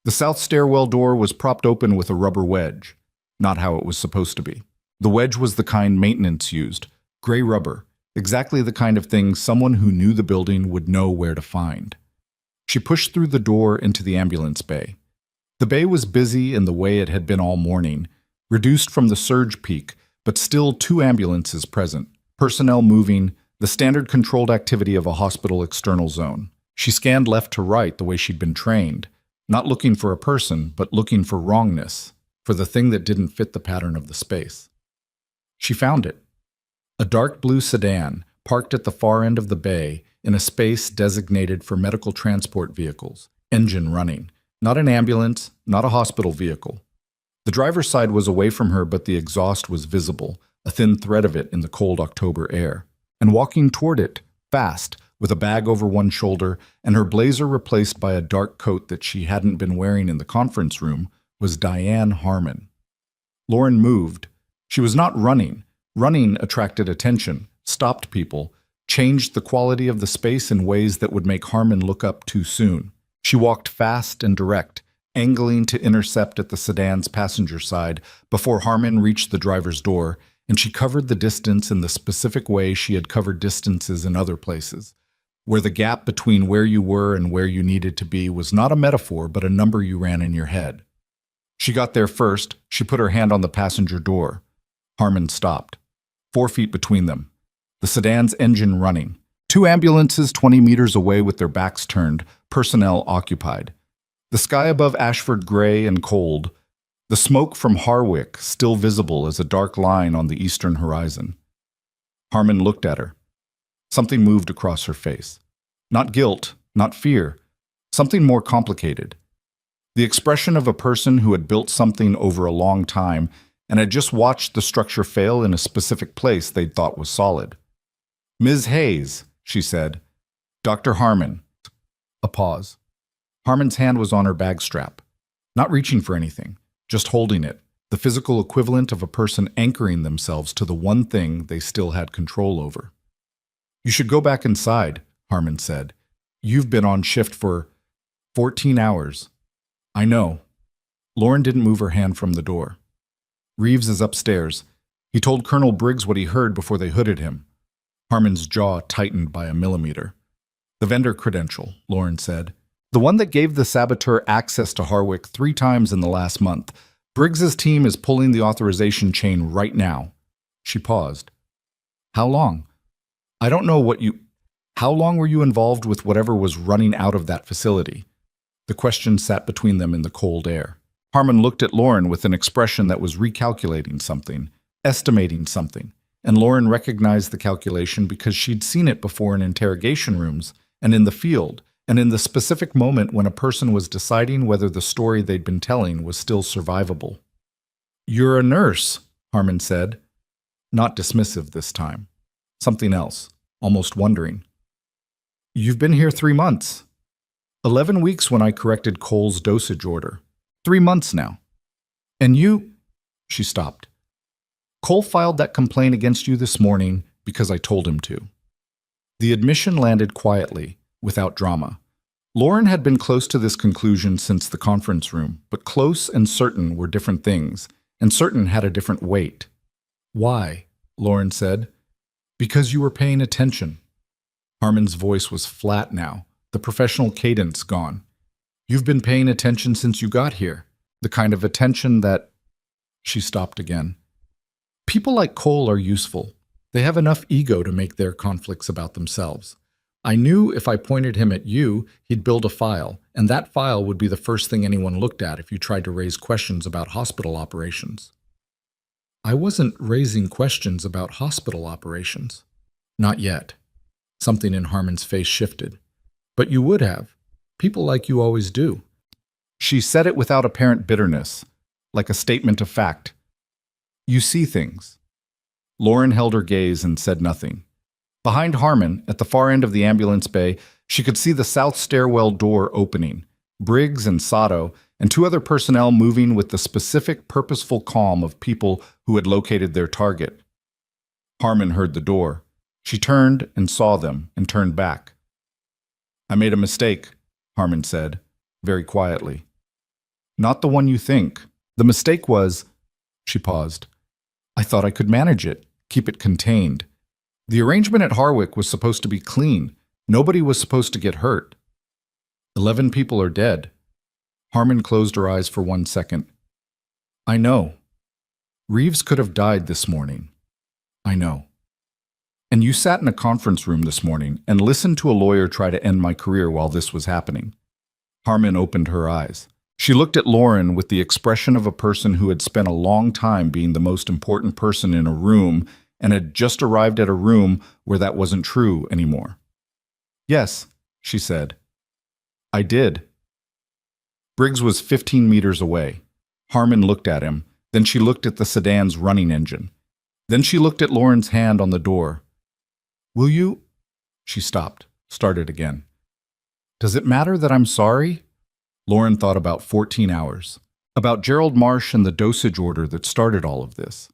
The south stairwell door was propped open with a rubber wedge. Not how it was supposed to be. The wedge was the kind maintenance used. Gray rubber. Exactly the kind of thing someone who knew the building would know where to find. She pushed through the door into the ambulance bay. The bay was busy in the way it had been all morning, reduced from the surge peak, but still 2 ambulances present, personnel moving, the standard controlled activity of a hospital external zone. She scanned left to right the way she'd been trained, not looking for a person, but looking for wrongness, for the thing that didn't fit the pattern of the space. She found it. A dark blue sedan, parked at the far end of the bay, in a space designated for medical transport vehicles, engine running. Not an ambulance, not a hospital vehicle. The driver's side was away from her, but the exhaust was visible, a thin thread of it in the cold October air. And walking toward it, fast, with a bag over one shoulder and her blazer replaced by a dark coat that she hadn't been wearing in the conference room, was Diane Harmon. Lauren moved. She was not running. Running attracted attention, stopped people, changed the quality of the space in ways that would make Harmon look up too soon. She walked fast and direct, angling to intercept at the sedan's passenger side before Harmon reached the driver's door, and she covered the distance in the specific way she had covered distances in other places, where the gap between where you were and where you needed to be was not a metaphor but a number you ran in your head. She got there first. She put her hand on the passenger door. Harmon stopped. 4 feet between them. The sedan's engine running. 2 ambulances 20 meters away with their backs turned, personnel occupied. The sky above Ashford gray and cold. The smoke from Harwick still visible as a dark line on the eastern horizon. Harmon looked at her. Something moved across her face. Not guilt, not fear. Something more complicated. The expression of a person who had built something over a long time and had just watched the structure fail in a specific place they'd thought was solid. "Ms. Hayes," she said. "Dr. Harmon." A pause. Harmon's hand was on her bag strap, not reaching for anything, just holding it, the physical equivalent of a person anchoring themselves to the one thing they still had control over. "You should go back inside," Harmon said. "You've been on shift for 14 hours. "I know." Lauren didn't move her hand from the door. "Reeves is upstairs. He told Colonel Briggs what he heard before they hooded him." Harmon's jaw tightened by a millimeter. "The vendor credential," Lauren said. "The one that gave the saboteur access to Harwick 3 times in the last month. Briggs's team is pulling the authorization chain right now." She paused. "How long?" "I don't know what you... How long were you involved with whatever was running out of that facility?" The question sat between them in the cold air. Harmon looked at Lauren with an expression that was recalculating something, estimating something, and Lauren recognized the calculation because she'd seen it before in interrogation rooms and in the field, and in the specific moment when a person was deciding whether the story they'd been telling was still survivable. "You're a nurse," Harmon said, not dismissive this time. Something else, almost wondering. "You've been here 3 months. 11 weeks when I corrected Cole's dosage order. 3 months now. And you..." She stopped. "Cole filed that complaint against you this morning because I told him to." The admission landed quietly, without drama. Lauren had been close to this conclusion since the conference room, but close and certain were different things, and certain had a different weight. Why? Lauren said. Because you were paying attention. Harmon's voice was flat now, the professional cadence gone. You've been paying attention since you got here, the kind of attention that… She stopped again. People like Cole are useful. They have enough ego to make their conflicts about themselves. I knew if I pointed him at you, he'd build a file, and that file would be the first thing anyone looked at if you tried to raise questions about hospital operations. I wasn't raising questions about hospital operations. Not yet. Something in Harmon's face shifted. But you would have. People like you always do. She said it without apparent bitterness, like a statement of fact. You see things. Lauren held her gaze and said nothing. Behind Harmon, at the far end of the ambulance bay, she could see the south stairwell door opening, Briggs and Sato, and two other personnel moving with the specific, purposeful calm of people who had located their target. Harmon heard the door. She turned and saw them and turned back. I made a mistake, Harmon said, very quietly. Not the one you think. The mistake was… She paused. I thought I could manage it, keep it contained. The arrangement at Harwick was supposed to be clean. Nobody was supposed to get hurt. 11 people are dead. Harmon closed her eyes for 1 second. I know. Reeves could have died this morning. I know. And you sat in a conference room this morning and listened to a lawyer try to end my career while this was happening. Harmon opened her eyes. She looked at Lauren with the expression of a person who had spent a long time being the most important person in a room and had just arrived at a room where that wasn't true anymore. Yes, she said. I did. Briggs was 15 meters away. Harmon looked at him. Then she looked at the sedan's running engine. Then she looked at Lauren's hand on the door. Will you… She stopped, started again. Does it matter that I'm sorry? Lauren thought about 14 hours. About Gerald Marsh and the dosage order that started all of this.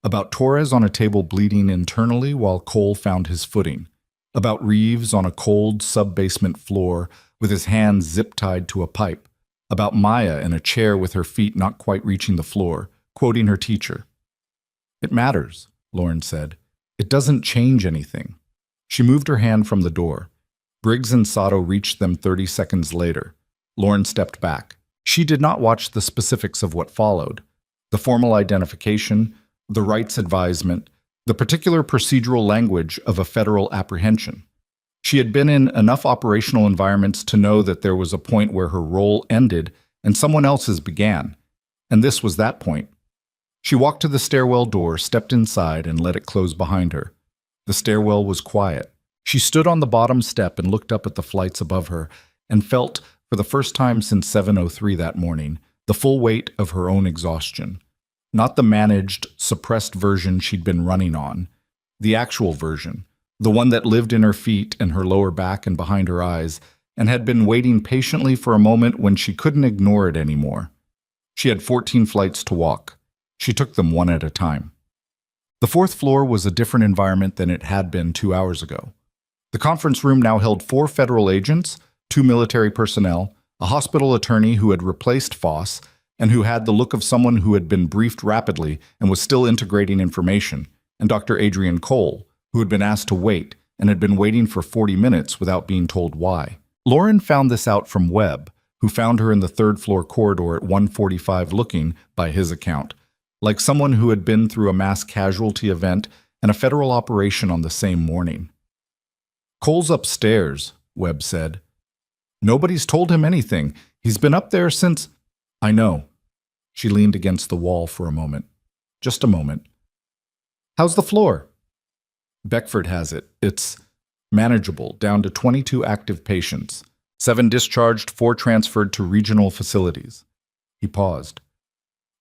About Torres on a table bleeding internally while Cole found his footing. About Reeves on a cold sub-basement floor with his hands zip-tied to a pipe. About Maya in a chair with her feet not quite reaching the floor, quoting her teacher. It matters, Lauren said. It doesn't change anything. She moved her hand from the door. Briggs and Sato reached them 30 seconds later. Lauren stepped back. She did not watch the specifics of what followed. The formal identification, the rights advisement, the particular procedural language of a federal apprehension. She had been in enough operational environments to know that there was a point where her role ended and someone else's began, and this was that point. She walked to the stairwell door, stepped inside, and let it close behind her. The stairwell was quiet. She stood on the bottom step and looked up at the flights above her and felt, for the first time since 7:03 that morning, the full weight of her own exhaustion. Not the managed, suppressed version she'd been running on. The actual version. The one that lived in her feet and her lower back and behind her eyes, and had been waiting patiently for a moment when she couldn't ignore it anymore. She had 14 flights to walk. She took them one at a time. The fourth floor was a different environment than it had been 2 hours ago. The conference room now held 4 federal agents, 2 military personnel, a hospital attorney who had replaced Foss, and who had the look of someone who had been briefed rapidly and was still integrating information, and Dr. Adrian Cole, who had been asked to wait and had been waiting for 40 minutes without being told why. Lauren found this out from Webb, who found her in the third-floor corridor at 1:45 looking, by his account, like someone who had been through a mass casualty event and a federal operation on the same morning. Cole's upstairs, Webb said. Nobody's told him anything. He's been up there since… I know. She leaned against the wall for a moment. Just a moment. How's the floor? Beckford has it. It's manageable, down to 22 active patients. 7 discharged, 4 transferred to regional facilities. He paused.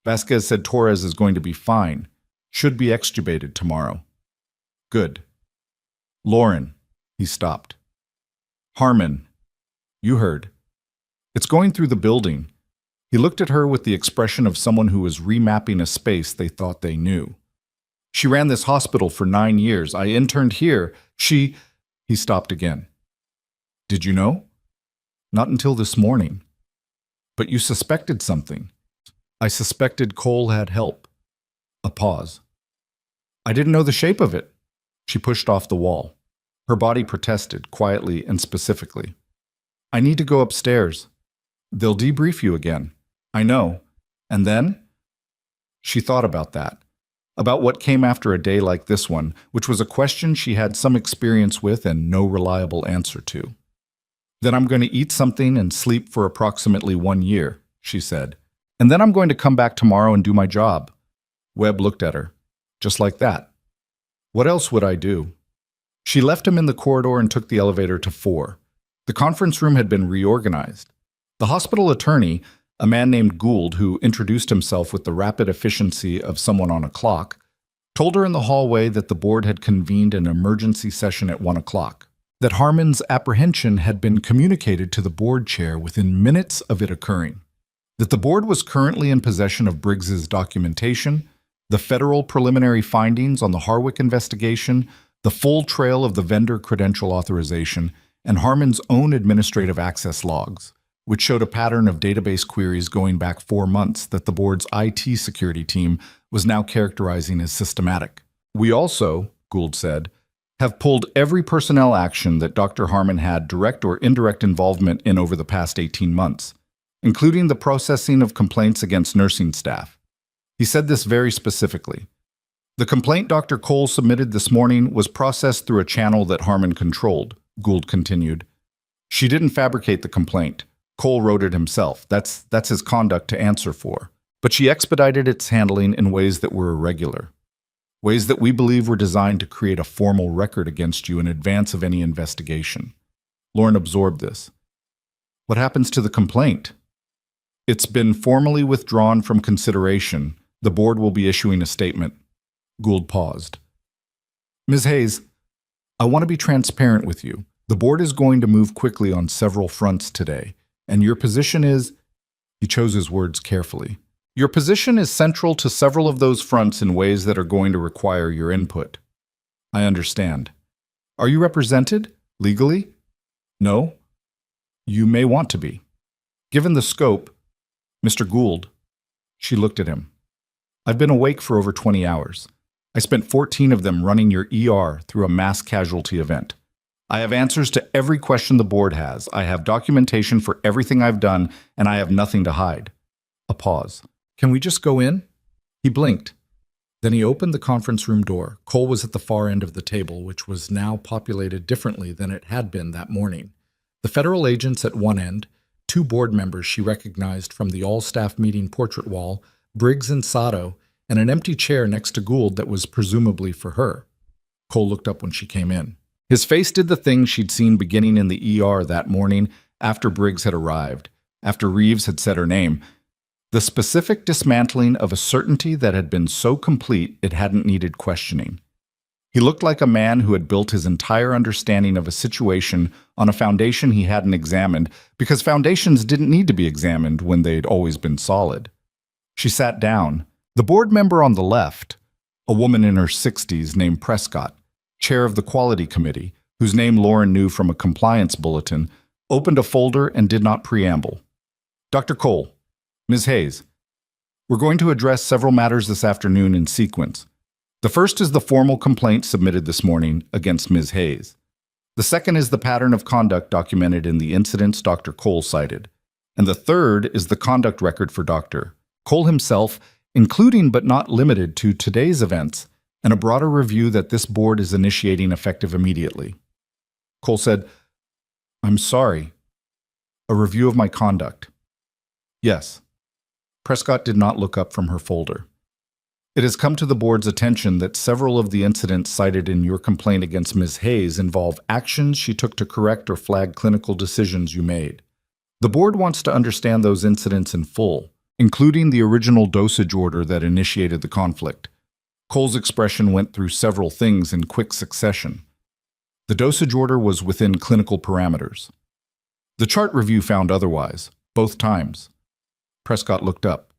Vasquez said Torres is going to be fine. Should be extubated tomorrow. Good. Lauren. He stopped. Harmon. You heard. It's going through the building. He looked at her with the expression of someone who was remapping a space they thought they knew. She ran this hospital for 9 years. I interned here. He stopped again. Did you know? Not until this morning. But you suspected something. I suspected Cole had help. A pause. I didn't know the shape of it. She pushed off the wall. Her body protested, quietly and specifically. I need to go upstairs. They'll debrief you again. I know. And then? She thought about that. About what came after a day like this one, which was a question she had some experience with and no reliable answer to. Then I'm going to eat something and sleep for approximately 1 year, she said. And then I'm going to come back tomorrow and do my job. Webb looked at her. Just like that. What else would I do? She left him in the corridor and took the elevator to 4. The conference room had been reorganized. The hospital attorney, a man named Gould who introduced himself with the rapid efficiency of someone on a clock, told her in the hallway that the board had convened an emergency session at 1 o'clock, that Harmon's apprehension had been communicated to the board chair within minutes of it occurring, that the board was currently in possession of Briggs's documentation, the federal preliminary findings on the Harwick investigation, the full trail of the vendor credential authorization, and Harmon's own administrative access logs, which showed a pattern of database queries going back 4 months that the board's IT security team was now characterizing as systematic. We also, Gould said, have pulled every personnel action that Dr. Harmon had direct or indirect involvement in over the past 18 months, including the processing of complaints against nursing staff. He said this very specifically. The complaint Dr. Cole submitted this morning was processed through a channel that Harmon controlled, Gould continued. She didn't fabricate the complaint. Cole wrote it himself. That's his conduct to answer for. But she expedited its handling in ways that were irregular. Ways that we believe were designed to create a formal record against you in advance of any investigation. Lauren absorbed this. What happens to the complaint? It's been formally withdrawn from consideration. The board will be issuing a statement. Gould paused. Ms. Hayes, I want to be transparent with you. The board is going to move quickly on several fronts today, and your position is, he chose his words carefully, your position is central to several of those fronts in ways that are going to require your input. I understand. Are you represented, legally? No? You may want to be. Given the scope, Mr. Gould, she looked at him. I've been awake for over 20 hours. I spent 14 of them running your ER through a mass casualty event. I have answers to every question the board has. I have documentation for everything I've done, and I have nothing to hide. A pause. Can we just go in? He blinked. Then he opened the conference room door. Cole was at the far end of the table, which was now populated differently than it had been that morning. The federal agents at one end, 2 board members she recognized from the all-staff meeting portrait wall, Briggs and Sato, and an empty chair next to Gould that was presumably for her. Cole looked up when she came in. His face did the thing she'd seen beginning in the ER that morning after Briggs had arrived, after Reeves had said her name, the specific dismantling of a certainty that had been so complete it hadn't needed questioning. He looked like a man who had built his entire understanding of a situation on a foundation he hadn't examined, because foundations didn't need to be examined when they'd always been solid. She sat down. The board member on the left, a woman in her 60s named Prescott, chair of the quality committee, whose name Lauren knew from a compliance bulletin, opened a folder and did not preamble. Dr. Cole, Ms. Hayes, we're going to address several matters this afternoon in sequence. The first is the formal complaint submitted this morning against Ms. Hayes. The second is the pattern of conduct documented in the incidents Dr. Cole cited. And the third is the conduct record for Dr. Cole himself, including but not limited to today's events, and a broader review that this board is initiating effective immediately. Cole said, I'm sorry. A review of my conduct. Yes. Prescott did not look up from her folder. It has come to the board's attention that several of the incidents cited in your complaint against Ms. Hayes involve actions she took to correct or flag clinical decisions you made. The board wants to understand those incidents in full, including the original dosage order that initiated the conflict. Cole's expression went through several things in quick succession. The dosage order was within clinical parameters. The chart review found otherwise, both times. Prescott looked up.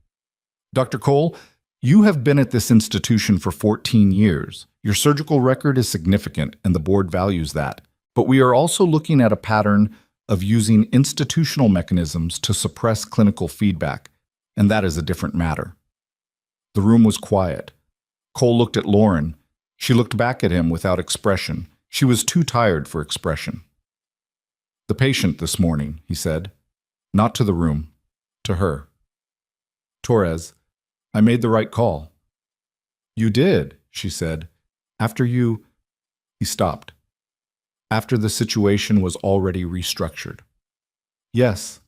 Dr. Cole, you have been at this institution for 14 years. Your surgical record is significant, and the board values that. But we are also looking at a pattern of using institutional mechanisms to suppress clinical feedback, and that is a different matter. The room was quiet. Cole looked at Lauren. She looked back at him without expression. She was too tired for expression. "The patient this morning," he said. "Not to the room. To her." "Torres, I made the right call." "You did," she said. "After you—" He stopped. "After the situation was already restructured." "Yes."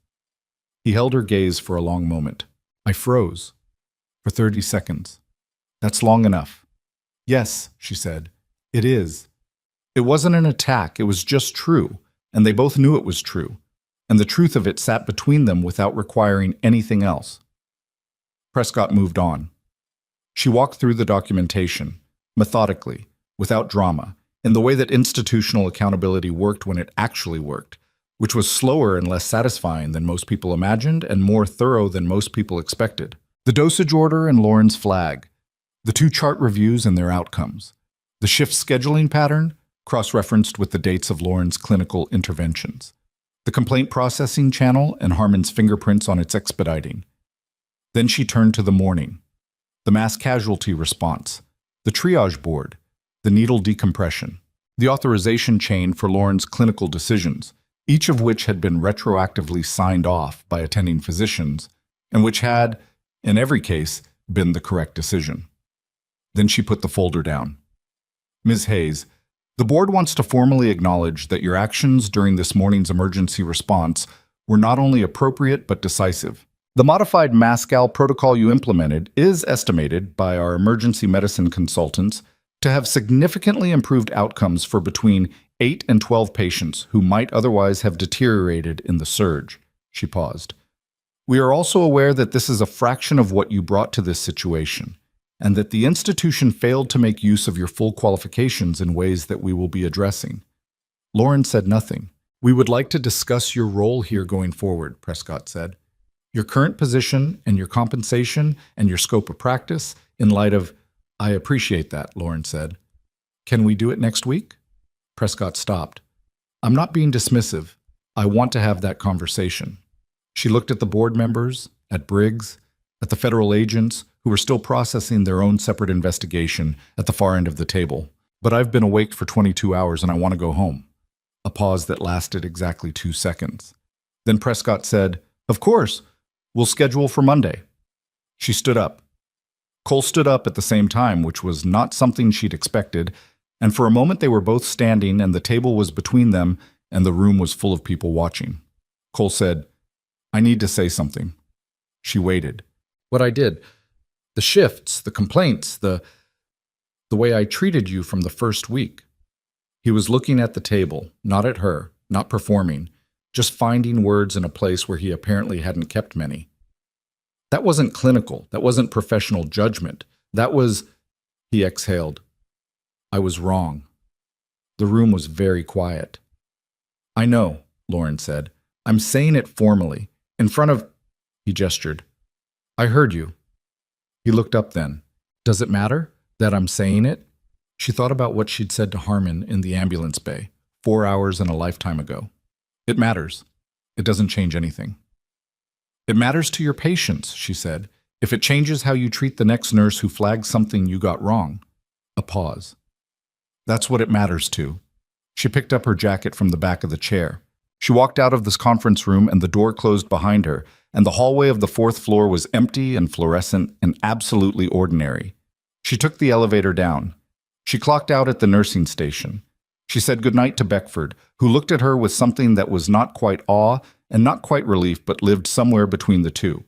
He held her gaze for a long moment. I froze. For 30 seconds. "That's long enough." "Yes," she said. "It is." It wasn't an attack, it was just true, and they both knew it was true, and the truth of it sat between them without requiring anything else. Prescott moved on. She walked through the documentation, methodically, without drama, in the way that institutional accountability worked when it actually worked, which was slower and less satisfying than most people imagined and more thorough than most people expected. The dosage order and Lauren's flag, the 2 chart reviews and their outcomes, the shift scheduling pattern, cross-referenced with the dates of Lauren's clinical interventions, the complaint processing channel and Harmon's fingerprints on its expediting. Then she turned to the morning, the mass casualty response, the triage board, the needle decompression, the authorization chain for Lauren's clinical decisions, each of which had been retroactively signed off by attending physicians, and which had, in every case, been the correct decision. Then she put the folder down. "Ms. Hayes, the board wants to formally acknowledge that your actions during this morning's emergency response were not only appropriate but decisive. The modified MASCAL protocol you implemented is estimated by our emergency medicine consultants to have significantly improved outcomes for between 8 and 12 patients who might otherwise have deteriorated in the surge." She paused. "We are also aware that this is a fraction of what you brought to this situation, and that the institution failed to make use of your full qualifications in ways that we will be addressing." Lauren said nothing. "We would like to discuss your role here going forward," Prescott said. "Your current position and your compensation and your scope of practice in light of—" "I appreciate that," Lauren said. "Can we do it next week?" Prescott stopped. "I'm not being dismissive. I want to have that conversation." She looked at the board members, at Briggs, at the federal agents who were still processing their own separate investigation at the far end of the table. "But I've been awake for 22 hours and I want to go home." A pause that lasted exactly 2 seconds. Then Prescott said, "Of course, we'll schedule for Monday." She stood up. Cole stood up at the same time, which was not something she'd expected, and for a moment they were both standing and the table was between them and the room was full of people watching. Cole said, "I need to say something." She waited. "What I did, the shifts, the complaints, the way I treated you from the first week." He was looking at the table, not at her, not performing, just finding words in a place where he apparently hadn't kept many. "That wasn't clinical. That wasn't professional judgment. That was—" He exhaled. "I was wrong." The room was very quiet. "I know," Lauren said. "I'm saying it formally, in front of—" He gestured. "I heard you." He looked up then. "Does it matter that I'm saying it?" She thought about what she'd said to Harmon in the ambulance bay, 4 hours and a lifetime ago. "It matters. It doesn't change anything." "It matters to your patients," she said, "if it changes how you treat the next nurse who flags something you got wrong." A pause. "That's what it matters to." She picked up her jacket from the back of the chair. She walked out of this conference room and the door closed behind her, and the hallway of the 4th floor was empty and fluorescent and absolutely ordinary. She took the elevator down. She clocked out at the nursing station. She said goodnight to Beckford, who looked at her with something that was not quite awe and not quite relief but lived somewhere between the two.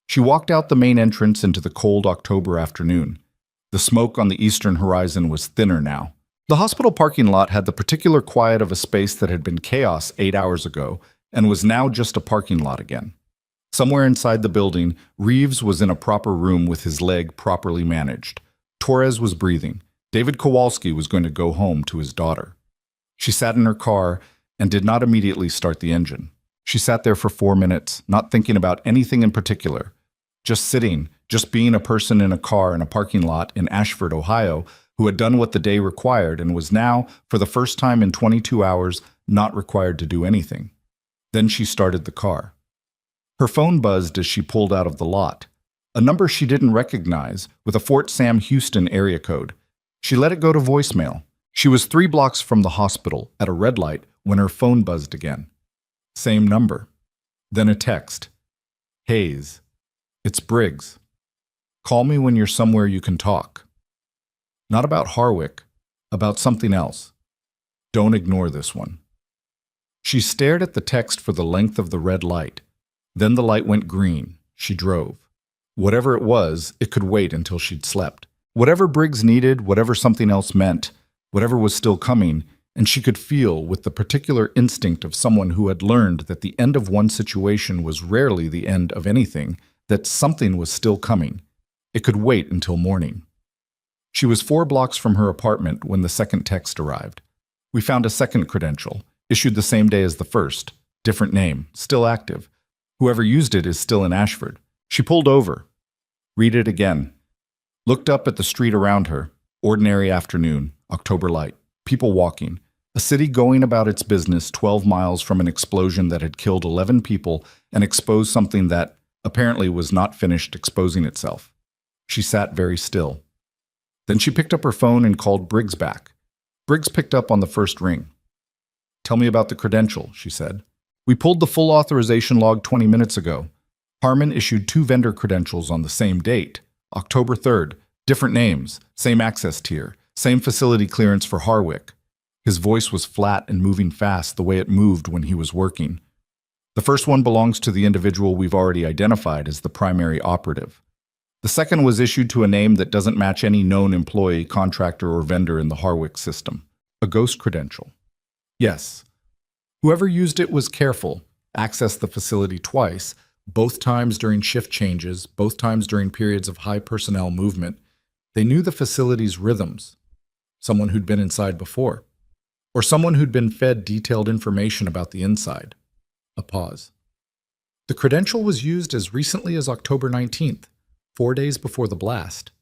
She walked out the main entrance into the cold October afternoon. The smoke on the eastern horizon was thinner now. The hospital parking lot had the particular quiet of a space that had been chaos 8 hours ago and was now just a parking lot again. Somewhere inside the building, Reeves was in a proper room with his leg properly managed. Torres was breathing. David Kowalski was going to go home to his daughter. She sat in her car and did not immediately start the engine. She sat there for 4 minutes, not thinking about anything in particular. Just sitting, just being a person in a car in a parking lot in Ashford, Ohio, who had done what the day required and was now, for the first time in 22 hours, not required to do anything. Then she started the car. Her phone buzzed as she pulled out of the lot. A number she didn't recognize, with a Fort Sam Houston area code. She let it go to voicemail. She was 3 blocks from the hospital, at a red light, when her phone buzzed again. Same number. Then a text. Hayes. It's Briggs. Call me when you're somewhere you can talk. Not about Harwick, about something else. Don't ignore this one. She stared at the text for the length of the red light. Then the light went green. She drove. Whatever it was, it could wait until she'd slept. Whatever Briggs needed, whatever something else meant, whatever was still coming, and she could feel, with the particular instinct of someone who had learned that the end of one situation was rarely the end of anything, that something was still coming. It could wait until morning. She was 4 blocks from her apartment when the second text arrived. We found a second credential, issued the same day as the first. Different name, still active. Whoever used it is still in Ashford. She pulled over. Read it again. Looked up at the street around her. Ordinary afternoon, October light. People walking. A city going about its business 12 miles from an explosion that had killed 11 people and exposed something that, apparently, was not finished exposing itself. She sat very still. Then she picked up her phone and called Briggs back. Briggs picked up on the first ring. Tell me about the credential, she said. We pulled the full authorization log 20 minutes ago. Harmon issued 2 vendor credentials on the same date, October 3rd, different names, same access tier, same facility clearance for Harwick. His voice was flat and moving fast the way it moved when he was working. The first one belongs to the individual we've already identified as the primary operative. The second was issued to a name that doesn't match any known employee, contractor, or vendor in the Harwick system. A ghost credential. Yes. Whoever used it was careful, accessed the facility twice, both times during shift changes, both times during periods of high personnel movement. They knew the facility's rhythms. Someone who'd been inside before. Or someone who'd been fed detailed information about the inside. A pause. The credential was used as recently as October 19th. 4 days before the blast.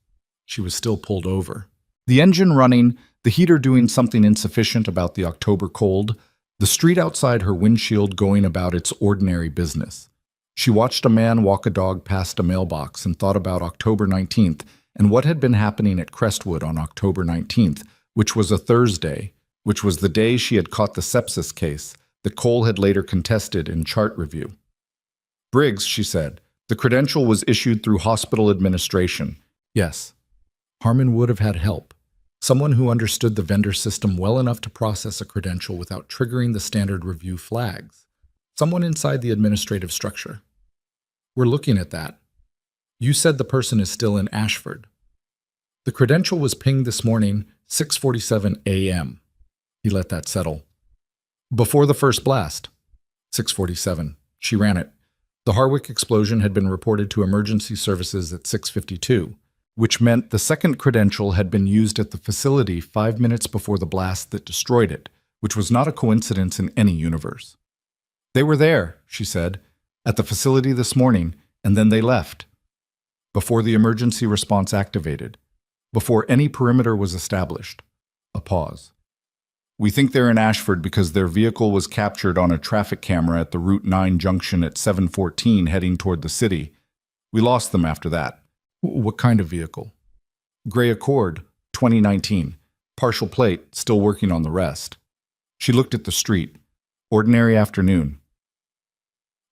She was still pulled over. The engine running, the heater doing something insufficient about the October cold, the street outside her windshield going about its ordinary business. She watched a man walk a dog past a mailbox and thought about October 19th and what had been happening at Crestwood on October 19th, which was a Thursday, which was the day she had caught the sepsis case that Cole had later contested in chart review. Briggs, she said, the credential was issued through hospital administration. Yes. Harmon would have had help. Someone who understood the vendor system well enough to process a credential without triggering the standard review flags. Someone inside the administrative structure. We're looking at that. You said the person is still in Ashford. The credential was pinged this morning, 6:47 a.m. He let that settle. Before the first blast. 6:47. She ran it. The Harwick explosion had been reported to emergency services at 6:52, which meant the second credential had been used at the facility 5 minutes before the blast that destroyed it, which was not a coincidence in any universe. They were there, she said, at the facility this morning, and then they left. Before the emergency response activated. Before any perimeter was established. A pause. We think they're in Ashford because their vehicle was captured on a traffic camera at the Route 9 junction at 7:14 heading toward the city. We lost them after that. What kind of vehicle? Gray Accord, 2019. Partial plate, still working on the rest. She looked at the street. Ordinary afternoon.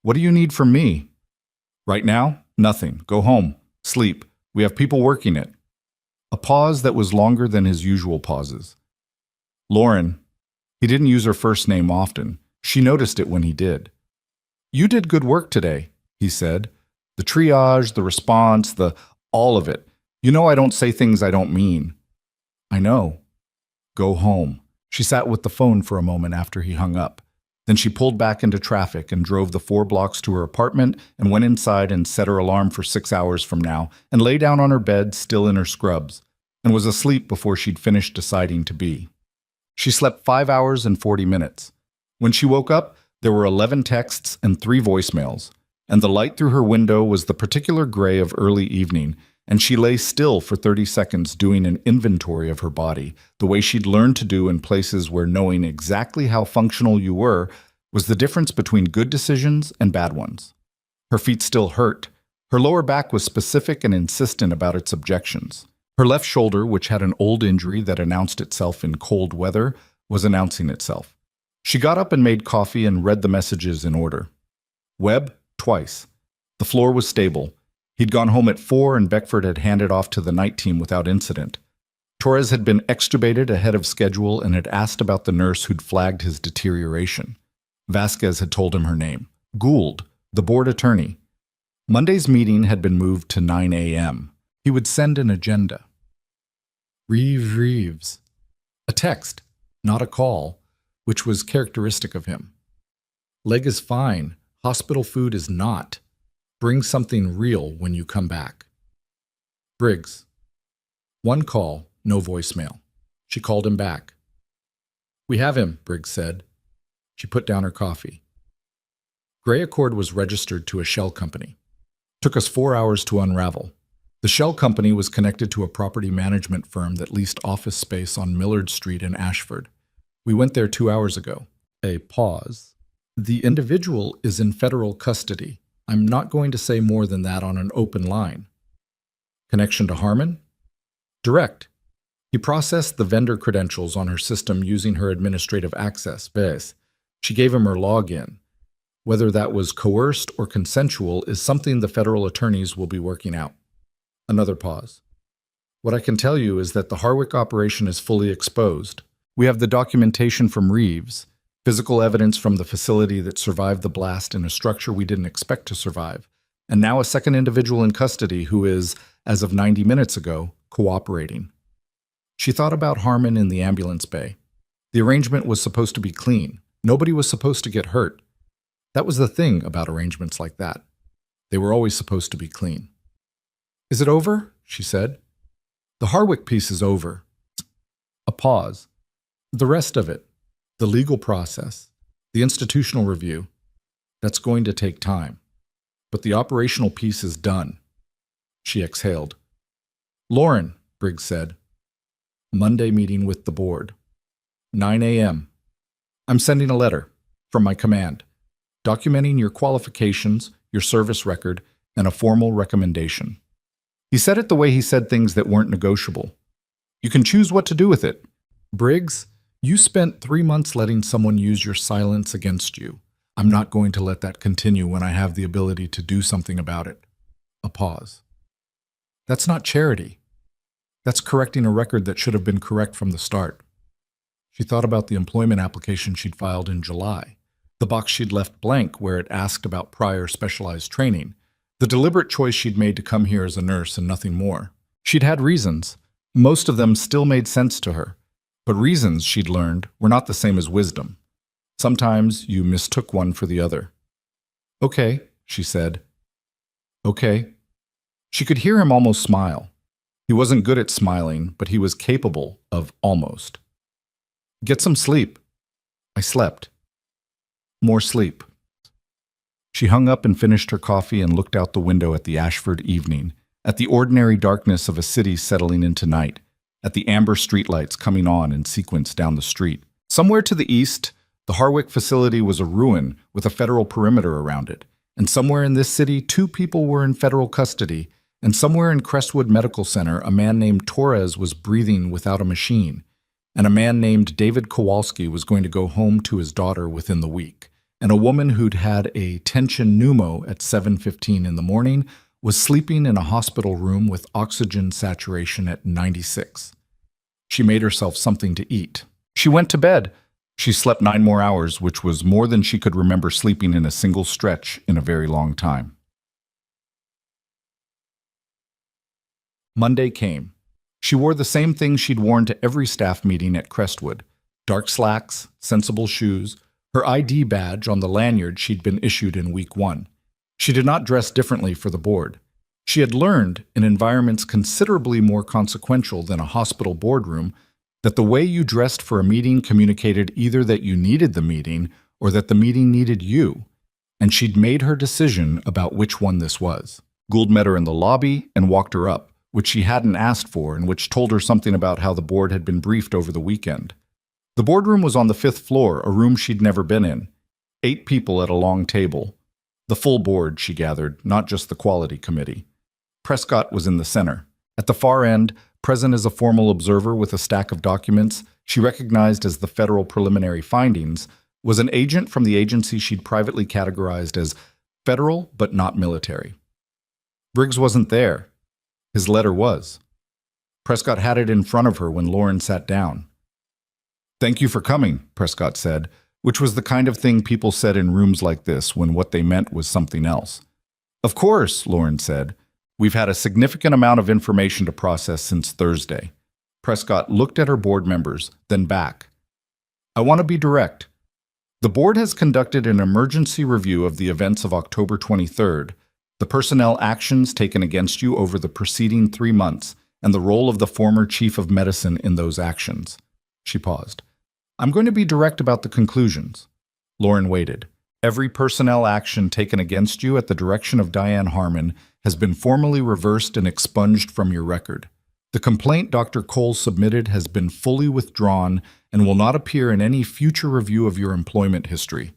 What do you need from me? Right now? Nothing. Go home. Sleep. We have people working it. A pause that was longer than his usual pauses. Lauren. He didn't use her first name often. She noticed it when he did. You did good work today, he said. The triage, the response, all of it. You know I don't say things I don't mean. I know. Go home. She sat with the phone for a moment after he hung up. Then she pulled back into traffic and drove the 4 blocks to her apartment and went inside and set her alarm for 6 hours from now and lay down on her bed still in her scrubs and was asleep before she'd finished deciding to be. She slept 5 hours and 40 minutes. When she woke up, there were 11 texts and 3 voicemails, and the light through her window was the particular gray of early evening, and she lay still for 30 seconds doing an inventory of her body, the way she'd learned to do in places where knowing exactly how functional you were was the difference between good decisions and bad ones. Her feet still hurt. Her lower back was specific and insistent about its objections. Her left shoulder, which had an old injury that announced itself in cold weather, was announcing itself. She got up and made coffee and read the messages in order. Webb, twice. The floor was stable. He'd gone home at 4 and Beckford had handed off to the night team without incident. Torres had been extubated ahead of schedule and had asked about the nurse who'd flagged his deterioration. Vasquez had told him her name. Gould, the board attorney. Monday's meeting had been moved to 9 a.m. He would send an agenda. Reeves. A text, not a call, which was characteristic of him. Leg is fine. Hospital food is not. Bring something real when you come back. Briggs. One call, no voicemail. She called him back. We have him, Briggs said. She put down her coffee. Gray Accord was registered to a shell company. Took us 4 hours to unravel. The shell company was connected to a property management firm that leased office space on Millard Street in Ashford. We went there 2 hours ago. A pause. The individual is in federal custody. I'm not going to say more than that on an open line. Connection to Harmon? Direct. He processed the vendor credentials on her system using her administrative access, VES. She gave him her login. Whether that was coerced or consensual is something the federal attorneys will be working out. Another pause. What I can tell you is that the Harwick operation is fully exposed. We have the documentation from Reeves, physical evidence from the facility that survived the blast in a structure we didn't expect to survive, and now a second individual in custody who is, as of 90 minutes ago, cooperating. She thought about Harmon in the ambulance bay. The arrangement was supposed to be clean. Nobody was supposed to get hurt. That was the thing about arrangements like that. They were always supposed to be clean. Is it over? She said. The Harwick piece is over. A pause. The rest of it, the legal process, the institutional review, that's going to take time. But the operational piece is done. She exhaled. Lauren, Briggs said. Monday meeting with the board. 9 a.m. I'm sending a letter from my command, documenting your qualifications, your service record, and a formal recommendation. He said it the way he said things that weren't negotiable. You can choose what to do with it. Briggs, you spent 3 months letting someone use your silence against you. I'm not going to let that continue when I have the ability to do something about it. A pause. That's not charity. That's correcting a record that should have been correct from the start. She thought about the employment application she'd filed in July, the box she'd left blank where it asked about prior specialized training, the deliberate choice she'd made to come here as a nurse and nothing more. She'd had reasons. Most of them still made sense to her. But reasons, she'd learned, were not the same as wisdom. Sometimes you mistook one for the other. Okay, she said. Okay. She could hear him almost smile. He wasn't good at smiling, but he was capable of almost. Get some sleep. I slept. More sleep. She hung up and finished her coffee and looked out the window at the Ashford evening, at the ordinary darkness of a city settling into night, at the amber streetlights coming on in sequence down the street. Somewhere to the east, the Harwick facility was a ruin with a federal perimeter around it, and somewhere in this city, 2 people were in federal custody, and somewhere in Crestwood Medical Center, a man named Torres was breathing without a machine, and a man named David Kowalski was going to go home to his daughter within the week, and a woman who'd had a tension pneumo at 7:15 in the morning was sleeping in a hospital room with oxygen saturation at 96. She made herself something to eat. She went to bed. She slept 9 more hours, which was more than she could remember sleeping in a single stretch in a very long time. Monday came. She wore the same things she'd worn to every staff meeting at Crestwood. Dark slacks, sensible shoes, her ID badge on the lanyard she'd been issued in week 1. She did not dress differently for the board. She had learned, in environments considerably more consequential than a hospital boardroom, that the way you dressed for a meeting communicated either that you needed the meeting or that the meeting needed you, and she'd made her decision about which one this was. Gould met her in the lobby and walked her up, which she hadn't asked for and which told her something about how the board had been briefed over the weekend. The boardroom was on the 5th floor, a room she'd never been in. 8 people at a long table. The full board, she gathered, not just the quality committee. Prescott was in the center. At the far end, present as a formal observer with a stack of documents she recognized as the federal preliminary findings, was an agent from the agency she'd privately categorized as federal but not military. Briggs wasn't there. His letter was. Prescott had it in front of her when Lauren sat down. "Thank you for coming," Prescott said, which was the kind of thing people said in rooms like this when what they meant was something else. "Of course," Lauren said. "We've had a significant amount of information to process since Thursday." Prescott looked at her board members, then back. "I want to be direct. The board has conducted an emergency review of the events of October 23rd, the personnel actions taken against you over the preceding 3 months, and the role of the former chief of medicine in those actions." She paused. "I'm going to be direct about the conclusions." Lauren waited. "Every personnel action taken against you at the direction of Diane Harmon has been formally reversed and expunged from your record. The complaint Dr. Cole submitted has been fully withdrawn and will not appear in any future review of your employment history."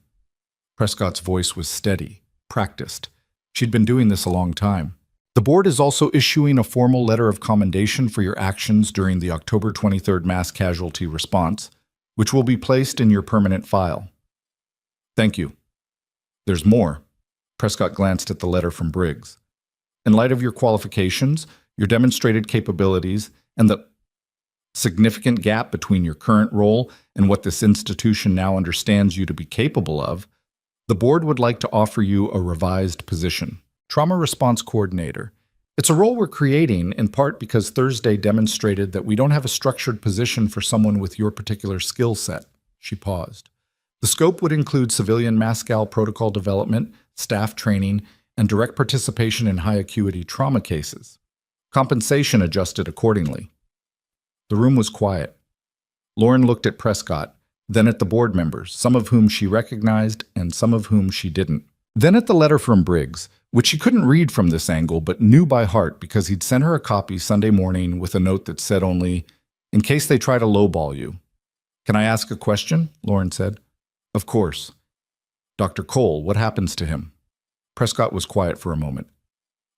Prescott's voice was steady, practiced. She'd been doing this a long time. "The board is also issuing a formal letter of commendation for your actions during the October 23rd mass casualty response, which will be placed in your permanent file." "Thank you." "There's more." Prescott glanced at the letter from Briggs. "In light of your qualifications, your demonstrated capabilities, and the significant gap between your current role and what this institution now understands you to be capable of, the board would like to offer you a revised position, Trauma Response Coordinator. It's a role we're creating in part because Thursday demonstrated that we don't have a structured position for someone with your particular skill set." She paused. "The scope would include civilian MASCAL protocol development, staff training, and direct participation in high-acuity trauma cases. Compensation adjusted accordingly." The room was quiet. Lauren looked at Prescott, then at the board members, some of whom she recognized and some of whom she didn't. Then at the letter from Briggs, which she couldn't read from this angle but knew by heart because he'd sent her a copy Sunday morning with a note that said only, "In case they try to lowball you." "Can I ask a question?" Lauren said. "Of course." "Dr. Cole, what happens to him?" Prescott was quiet for a moment.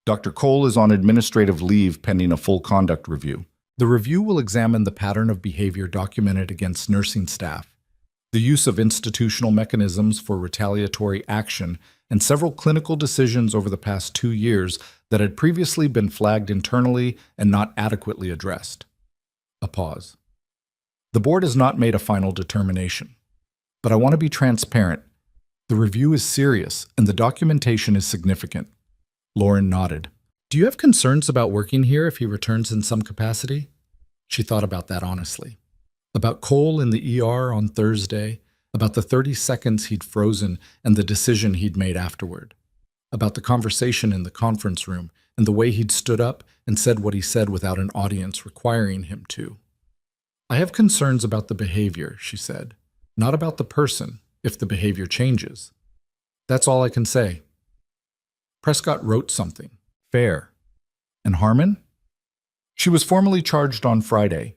"Dr. Cole is on administrative leave pending a full conduct review. The review will examine the pattern of behavior documented against nursing staff, the use of institutional mechanisms for retaliatory action, and several clinical decisions over the past 2 years that had previously been flagged internally and not adequately addressed." A pause. "The board has not made a final determination. But I want to be transparent. The review is serious, and the documentation is significant." Lauren nodded. "Do you have concerns about working here if he returns in some capacity?" She thought about that honestly. About Cole in the ER on Thursday, about the 30 seconds he'd frozen and the decision he'd made afterward, about the conversation in the conference room and the way he'd stood up and said what he said without an audience requiring him to. "I have concerns about the behavior," she said, "not about the person, if the behavior changes. That's all I can say." Prescott wrote something. "Fair. And Harmon?" "She was formally charged on Friday.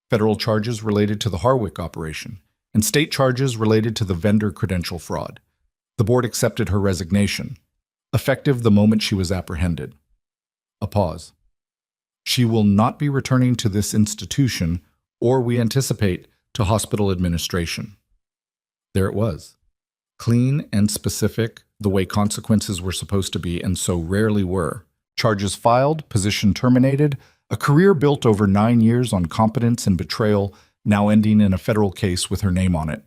Federal charges related to the Harwick operation, and state charges related to the vendor credential fraud. The board accepted her resignation, effective the moment she was apprehended." A pause. "She will not be returning to this institution, or we anticipate to hospital administration." There it was. Clean and specific, the way consequences were supposed to be and so rarely were. Charges filed, position terminated, a career built over 9 years on competence and betrayal, now ending in a federal case with her name on it.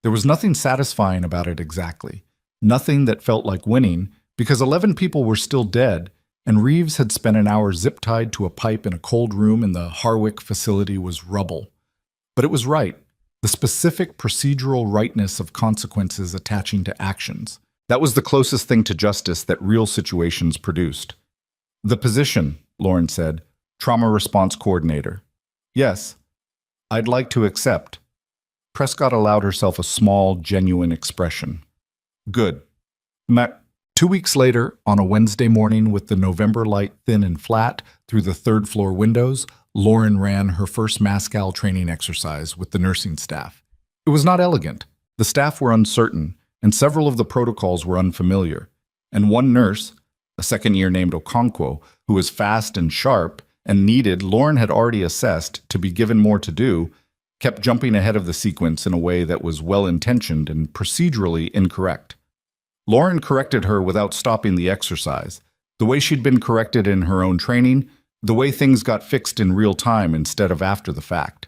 There was nothing satisfying about it exactly. Nothing that felt like winning, because 11 people were still dead, and Reeves had spent an hour zip-tied to a pipe in a cold room in the Harwick facility was rubble. But it was right. The specific procedural rightness of consequences attaching to actions. That was the closest thing to justice that real situations produced. "The position," Lauren said, "Trauma Response Coordinator." "Yes, I'd like to accept." Prescott allowed herself a small, genuine expression. "Good." 2 weeks later, on a Wednesday morning with the November light thin and flat through the third-floor windows, Lauren ran her first MASCAL training exercise with the nursing staff. It was not elegant. The staff were uncertain, and several of the protocols were unfamiliar. And one nurse, a second year named Okonkwo, who was fast and sharp and needed, Lauren had already assessed, to be given more to do, kept jumping ahead of the sequence in a way that was well-intentioned and procedurally incorrect. Lauren corrected her without stopping the exercise, the way she'd been corrected in her own training, the way things got fixed in real time instead of after the fact.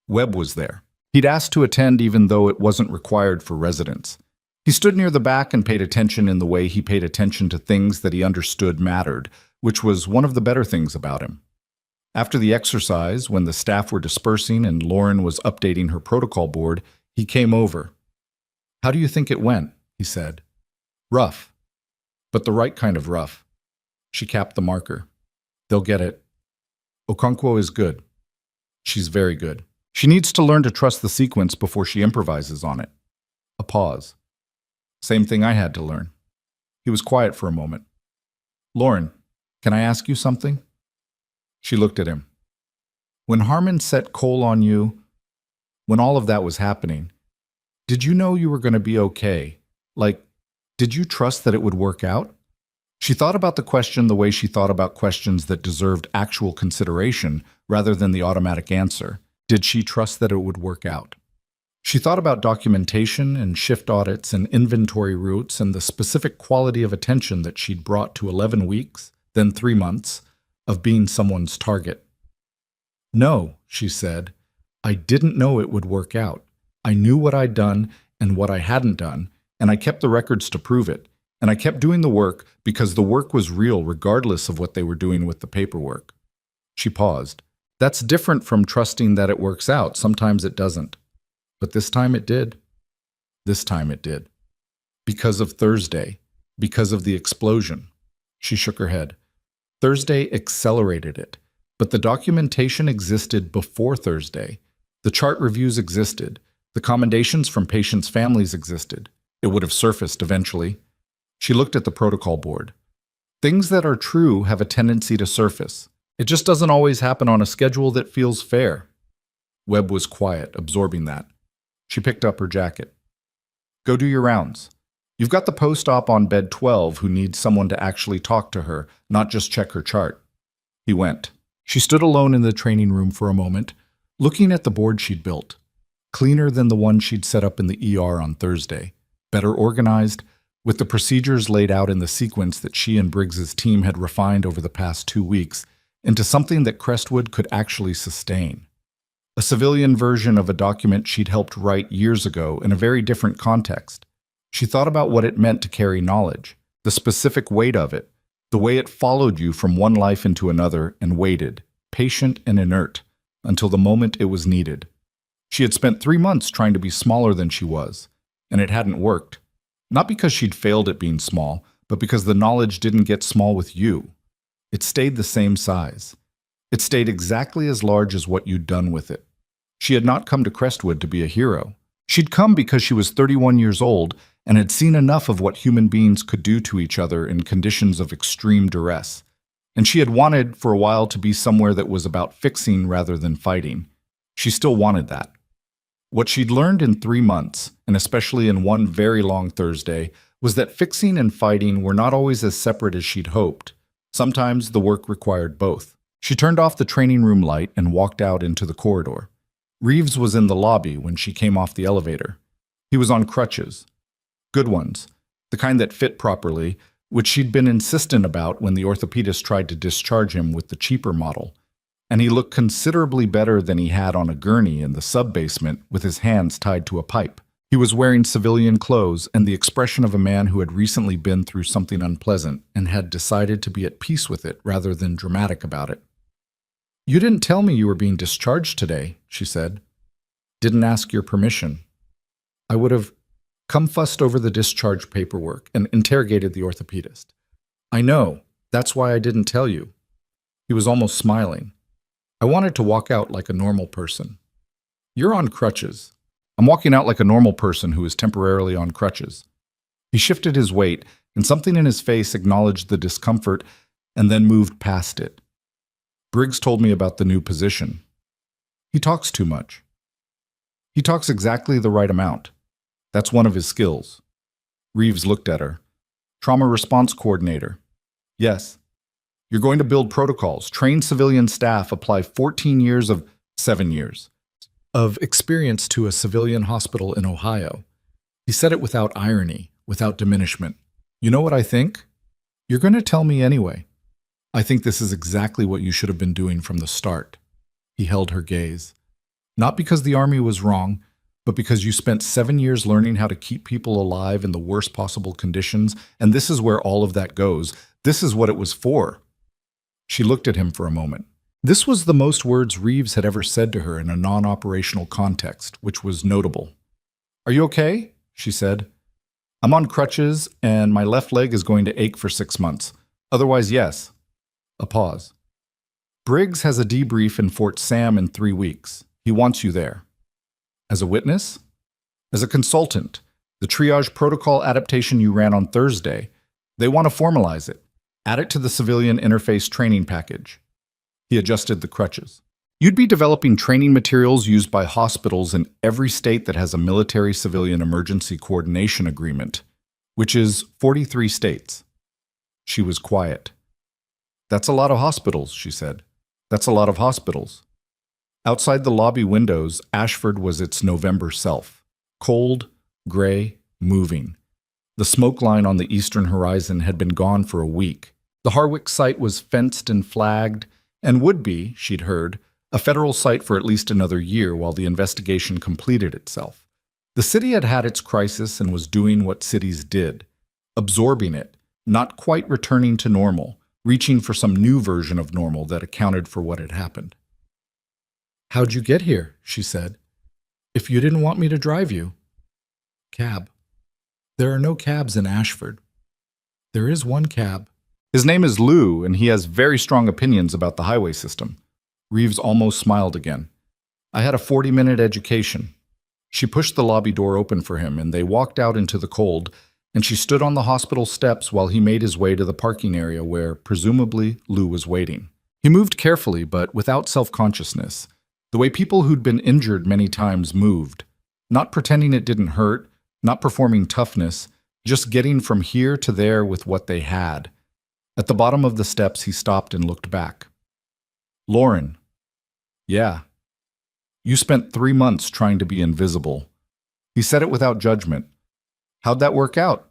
Webb was there. He'd asked to attend even though it wasn't required for residents. He stood near the back and paid attention in the way he paid attention to things that he understood mattered, which was one of the better things about him. After the exercise, when the staff were dispersing and Lauren was updating her protocol board, he came over. "How do you think it went?" he said. "Rough. But the right kind of rough." She capped the marker. "They'll get it. Okonkwo is good. She's very good. She needs to learn to trust the sequence before she improvises on it." A pause. "Same thing I had to learn." He was quiet for a moment. "Lauren, can I ask you something?" She looked at him. "When Harmon set Cole on you, when all of that was happening, did you know you were going to be okay? Like, did you trust that it would work out?" She thought about the question the way she thought about questions that deserved actual consideration rather than the automatic answer. Did she trust that it would work out? She thought about documentation and shift audits and inventory routes and the specific quality of attention that she'd brought to 11 weeks, then 3 months, of being someone's target. "No," she said, "I didn't know it would work out. I knew what I'd done and what I hadn't done, and I kept the records to prove it. And I kept doing the work because the work was real regardless of what they were doing with the paperwork." She paused. "That's different from trusting that it works out. Sometimes it doesn't. But this time it did. This time it did. Because of Thursday. Because of the explosion." She shook her head. "Thursday accelerated it. But the documentation existed before Thursday. The chart reviews existed. The commendations from patients' families existed. It would have surfaced eventually." She looked at the protocol board. "Things that are true have a tendency to surface. It just doesn't always happen on a schedule that feels fair." Webb was quiet, absorbing that. She picked up her jacket. "Go do your rounds. You've got the post-op on bed 12 who needs someone to actually talk to her, not just check her chart." He went. She stood alone in the training room for a moment, looking at the board she'd built. Cleaner than the one she'd set up in the ER on Thursday. Better organized, with the procedures laid out in the sequence that she and Briggs's team had refined over the past 2 weeks into something that Crestwood could actually sustain. A civilian version of a document she'd helped write years ago in a very different context. She thought about what it meant to carry knowledge, the specific weight of it, the way it followed you from one life into another and waited, patient and inert, until the moment it was needed. She had spent 3 months trying to be smaller than she was, and it hadn't worked. Not because she'd failed at being small, but because the knowledge didn't get small with you. It stayed the same size. It stayed exactly as large as what you'd done with it. She had not come to Crestwood to be a hero. She'd come because she was 31 years old and had seen enough of what human beings could do to each other in conditions of extreme duress. And she had wanted for a while to be somewhere that was about fixing rather than fighting. She still wanted that. What she'd learned in 3 months, and especially in one very long Thursday, was that fixing and fighting were not always as separate as she'd hoped. Sometimes the work required both. She turned off the training room light and walked out into the corridor. Reeves was in the lobby when she came off the elevator. He was on crutches. Good ones, the kind that fit properly, which she'd been insistent about when the orthopedist tried to discharge him with the cheaper model. And he looked considerably better than he had on a gurney in the sub-basement with his hands tied to a pipe. He was wearing civilian clothes and the expression of a man who had recently been through something unpleasant and had decided to be at peace with it rather than dramatic about it. "You didn't tell me you were being discharged today," she said. "Didn't ask your permission. I would have fussed over the discharge paperwork and interrogated the orthopedist. I know. That's why I didn't tell you." He was almost smiling. "I wanted to walk out like a normal person." "You're on crutches." "I'm walking out like a normal person who is temporarily on crutches." He shifted his weight, and something in his face acknowledged the discomfort and then moved past it. "Briggs told me about the new position. He talks too much. He talks exactly the right amount. That's one of his skills. Reeves looked at her. Trauma response coordinator. Yes. You're going to build protocols, train civilian staff, apply 14 years of 7 years of experience to a civilian hospital in Ohio. He said it without irony, without diminishment. You know what I think? You're going to tell me anyway. I think this is exactly what you should have been doing from the start. He held her gaze. Not because the army was wrong, but because you spent 7 years learning how to keep people alive in the worst possible conditions, and this is where all of that goes. This is what it was for. She looked at him for a moment. This was the most words Reeves had ever said to her in a non-operational context, which was notable. Are you okay? She said. I'm on crutches, and my left leg is going to ache for 6 months. Otherwise, yes. A pause. Briggs has a debrief in Fort Sam in 3 weeks. He wants you there. As a witness? As a consultant. The triage protocol adaptation you ran on Thursday. They want to formalize it. Add it to the civilian interface training package. He adjusted the crutches. You'd be developing training materials used by hospitals in every state that has a military-civilian emergency coordination agreement, which is 43 states. She was quiet. That's a lot of hospitals, she said. That's a lot of hospitals. Outside the lobby windows, Ashford was its November self. Cold, gray, moving. The smoke line on the eastern horizon had been gone for a week. The Harwick site was fenced and flagged, and would be, she'd heard, a federal site for at least another year while the investigation completed itself. The city had had its crisis and was doing what cities did, absorbing it, not quite returning to normal, reaching for some new version of normal that accounted for what had happened. How'd you get here? She said. If you didn't want me to drive you. Cab. There are no cabs in Ashford. There is one cab. His name is Lou, and he has very strong opinions about the highway system. Reeves almost smiled again. I had a 40-minute education. She pushed the lobby door open for him, and they walked out into the cold, and she stood on the hospital steps while he made his way to the parking area where, presumably, Lou was waiting. He moved carefully, but without self-consciousness, the way people who'd been injured many times moved, not pretending it didn't hurt, not performing toughness, just getting from here to there with what they had. At the bottom of the steps, he stopped and looked back. Lauren. Yeah. You spent 3 months trying to be invisible. He said it without judgment. How'd that work out?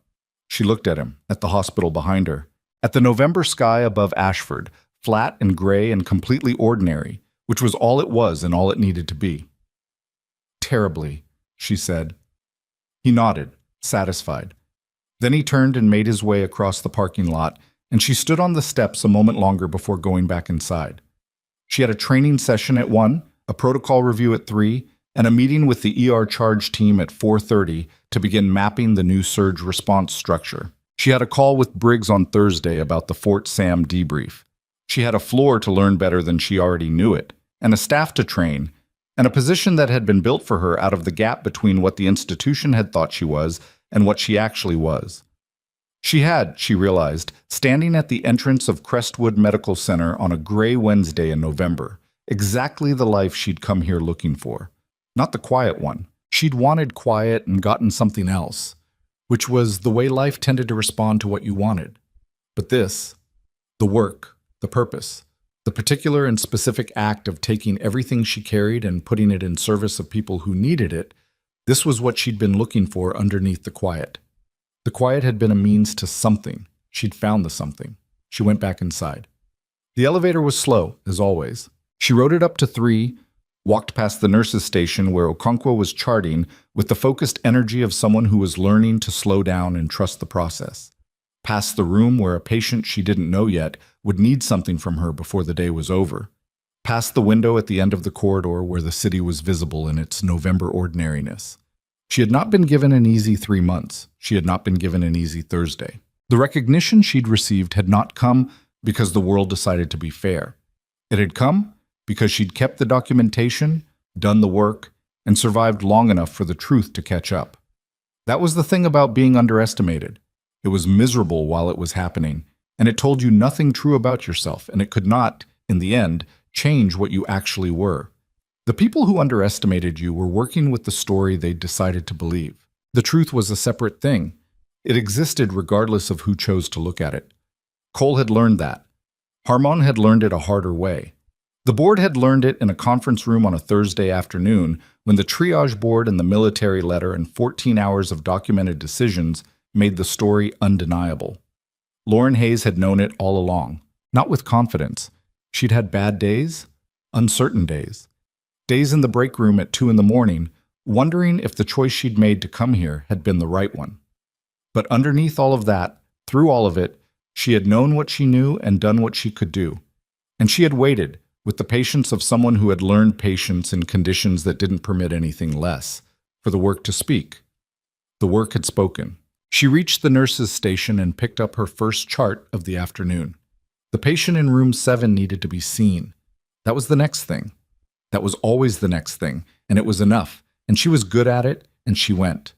She looked at him, at the hospital behind her, at the November sky above Ashford, flat and gray and completely ordinary, which was all it was and all it needed to be. Terribly, she said. He nodded, satisfied. Then he turned and made his way across the parking lot, and she stood on the steps a moment longer before going back inside. She had a training session at 1, a protocol review at 3, and a meeting with the ER charge team at 4:30 to begin mapping the new surge response structure. She had a call with Briggs on Thursday about the Fort Sam debrief. She had a floor to learn better than she already knew it, and a staff to train, and a position that had been built for her out of the gap between what the institution had thought she was and what she actually was. She had, she realized, standing at the entrance of Crestwood Medical Center on a gray Wednesday in November, exactly the life she'd come here looking for. Not the quiet one. She'd wanted quiet and gotten something else, which was the way life tended to respond to what you wanted. But this, the work, the purpose, the particular and specific act of taking everything she carried and putting it in service of people who needed it, this was what she'd been looking for underneath the quiet. The quiet had been a means to something. She'd found the something. She went back inside. The elevator was slow, as always. She rode it up to 3, walked past the nurse's station where Okonkwo was charting with the focused energy of someone who was learning to slow down and trust the process. Past the room where a patient she didn't know yet would need something from her before the day was over. Past the window at the end of the corridor where the city was visible in its November ordinariness. She had not been given an easy 3 months. She had not been given an easy Thursday. The recognition she'd received had not come because the world decided to be fair. It had come because she'd kept the documentation, done the work, and survived long enough for the truth to catch up. That was the thing about being underestimated. It was miserable while it was happening, and it told you nothing true about yourself, and it could not, in the end, change what you actually were. The people who underestimated you were working with the story they'd decided to believe. The truth was a separate thing. It existed regardless of who chose to look at it. Cole had learned that. Harmon had learned it a harder way. The board had learned it in a conference room on a Thursday afternoon when the triage board and the military letter and 14 hours of documented decisions made the story undeniable. Lauren Hayes had known it all along, not with confidence. She'd had bad days, uncertain days, days in the break room at 2 in the morning, wondering if the choice she'd made to come here had been the right one. But underneath all of that, through all of it, she had known what she knew and done what she could do. And she had waited, with the patience of someone who had learned patience in conditions that didn't permit anything less, for the work to speak. The work had spoken. She reached the nurse's station and picked up her first chart of the afternoon. The patient in room 7 needed to be seen. That was the next thing. That was always the next thing, and it was enough, and she was good at it, and she went.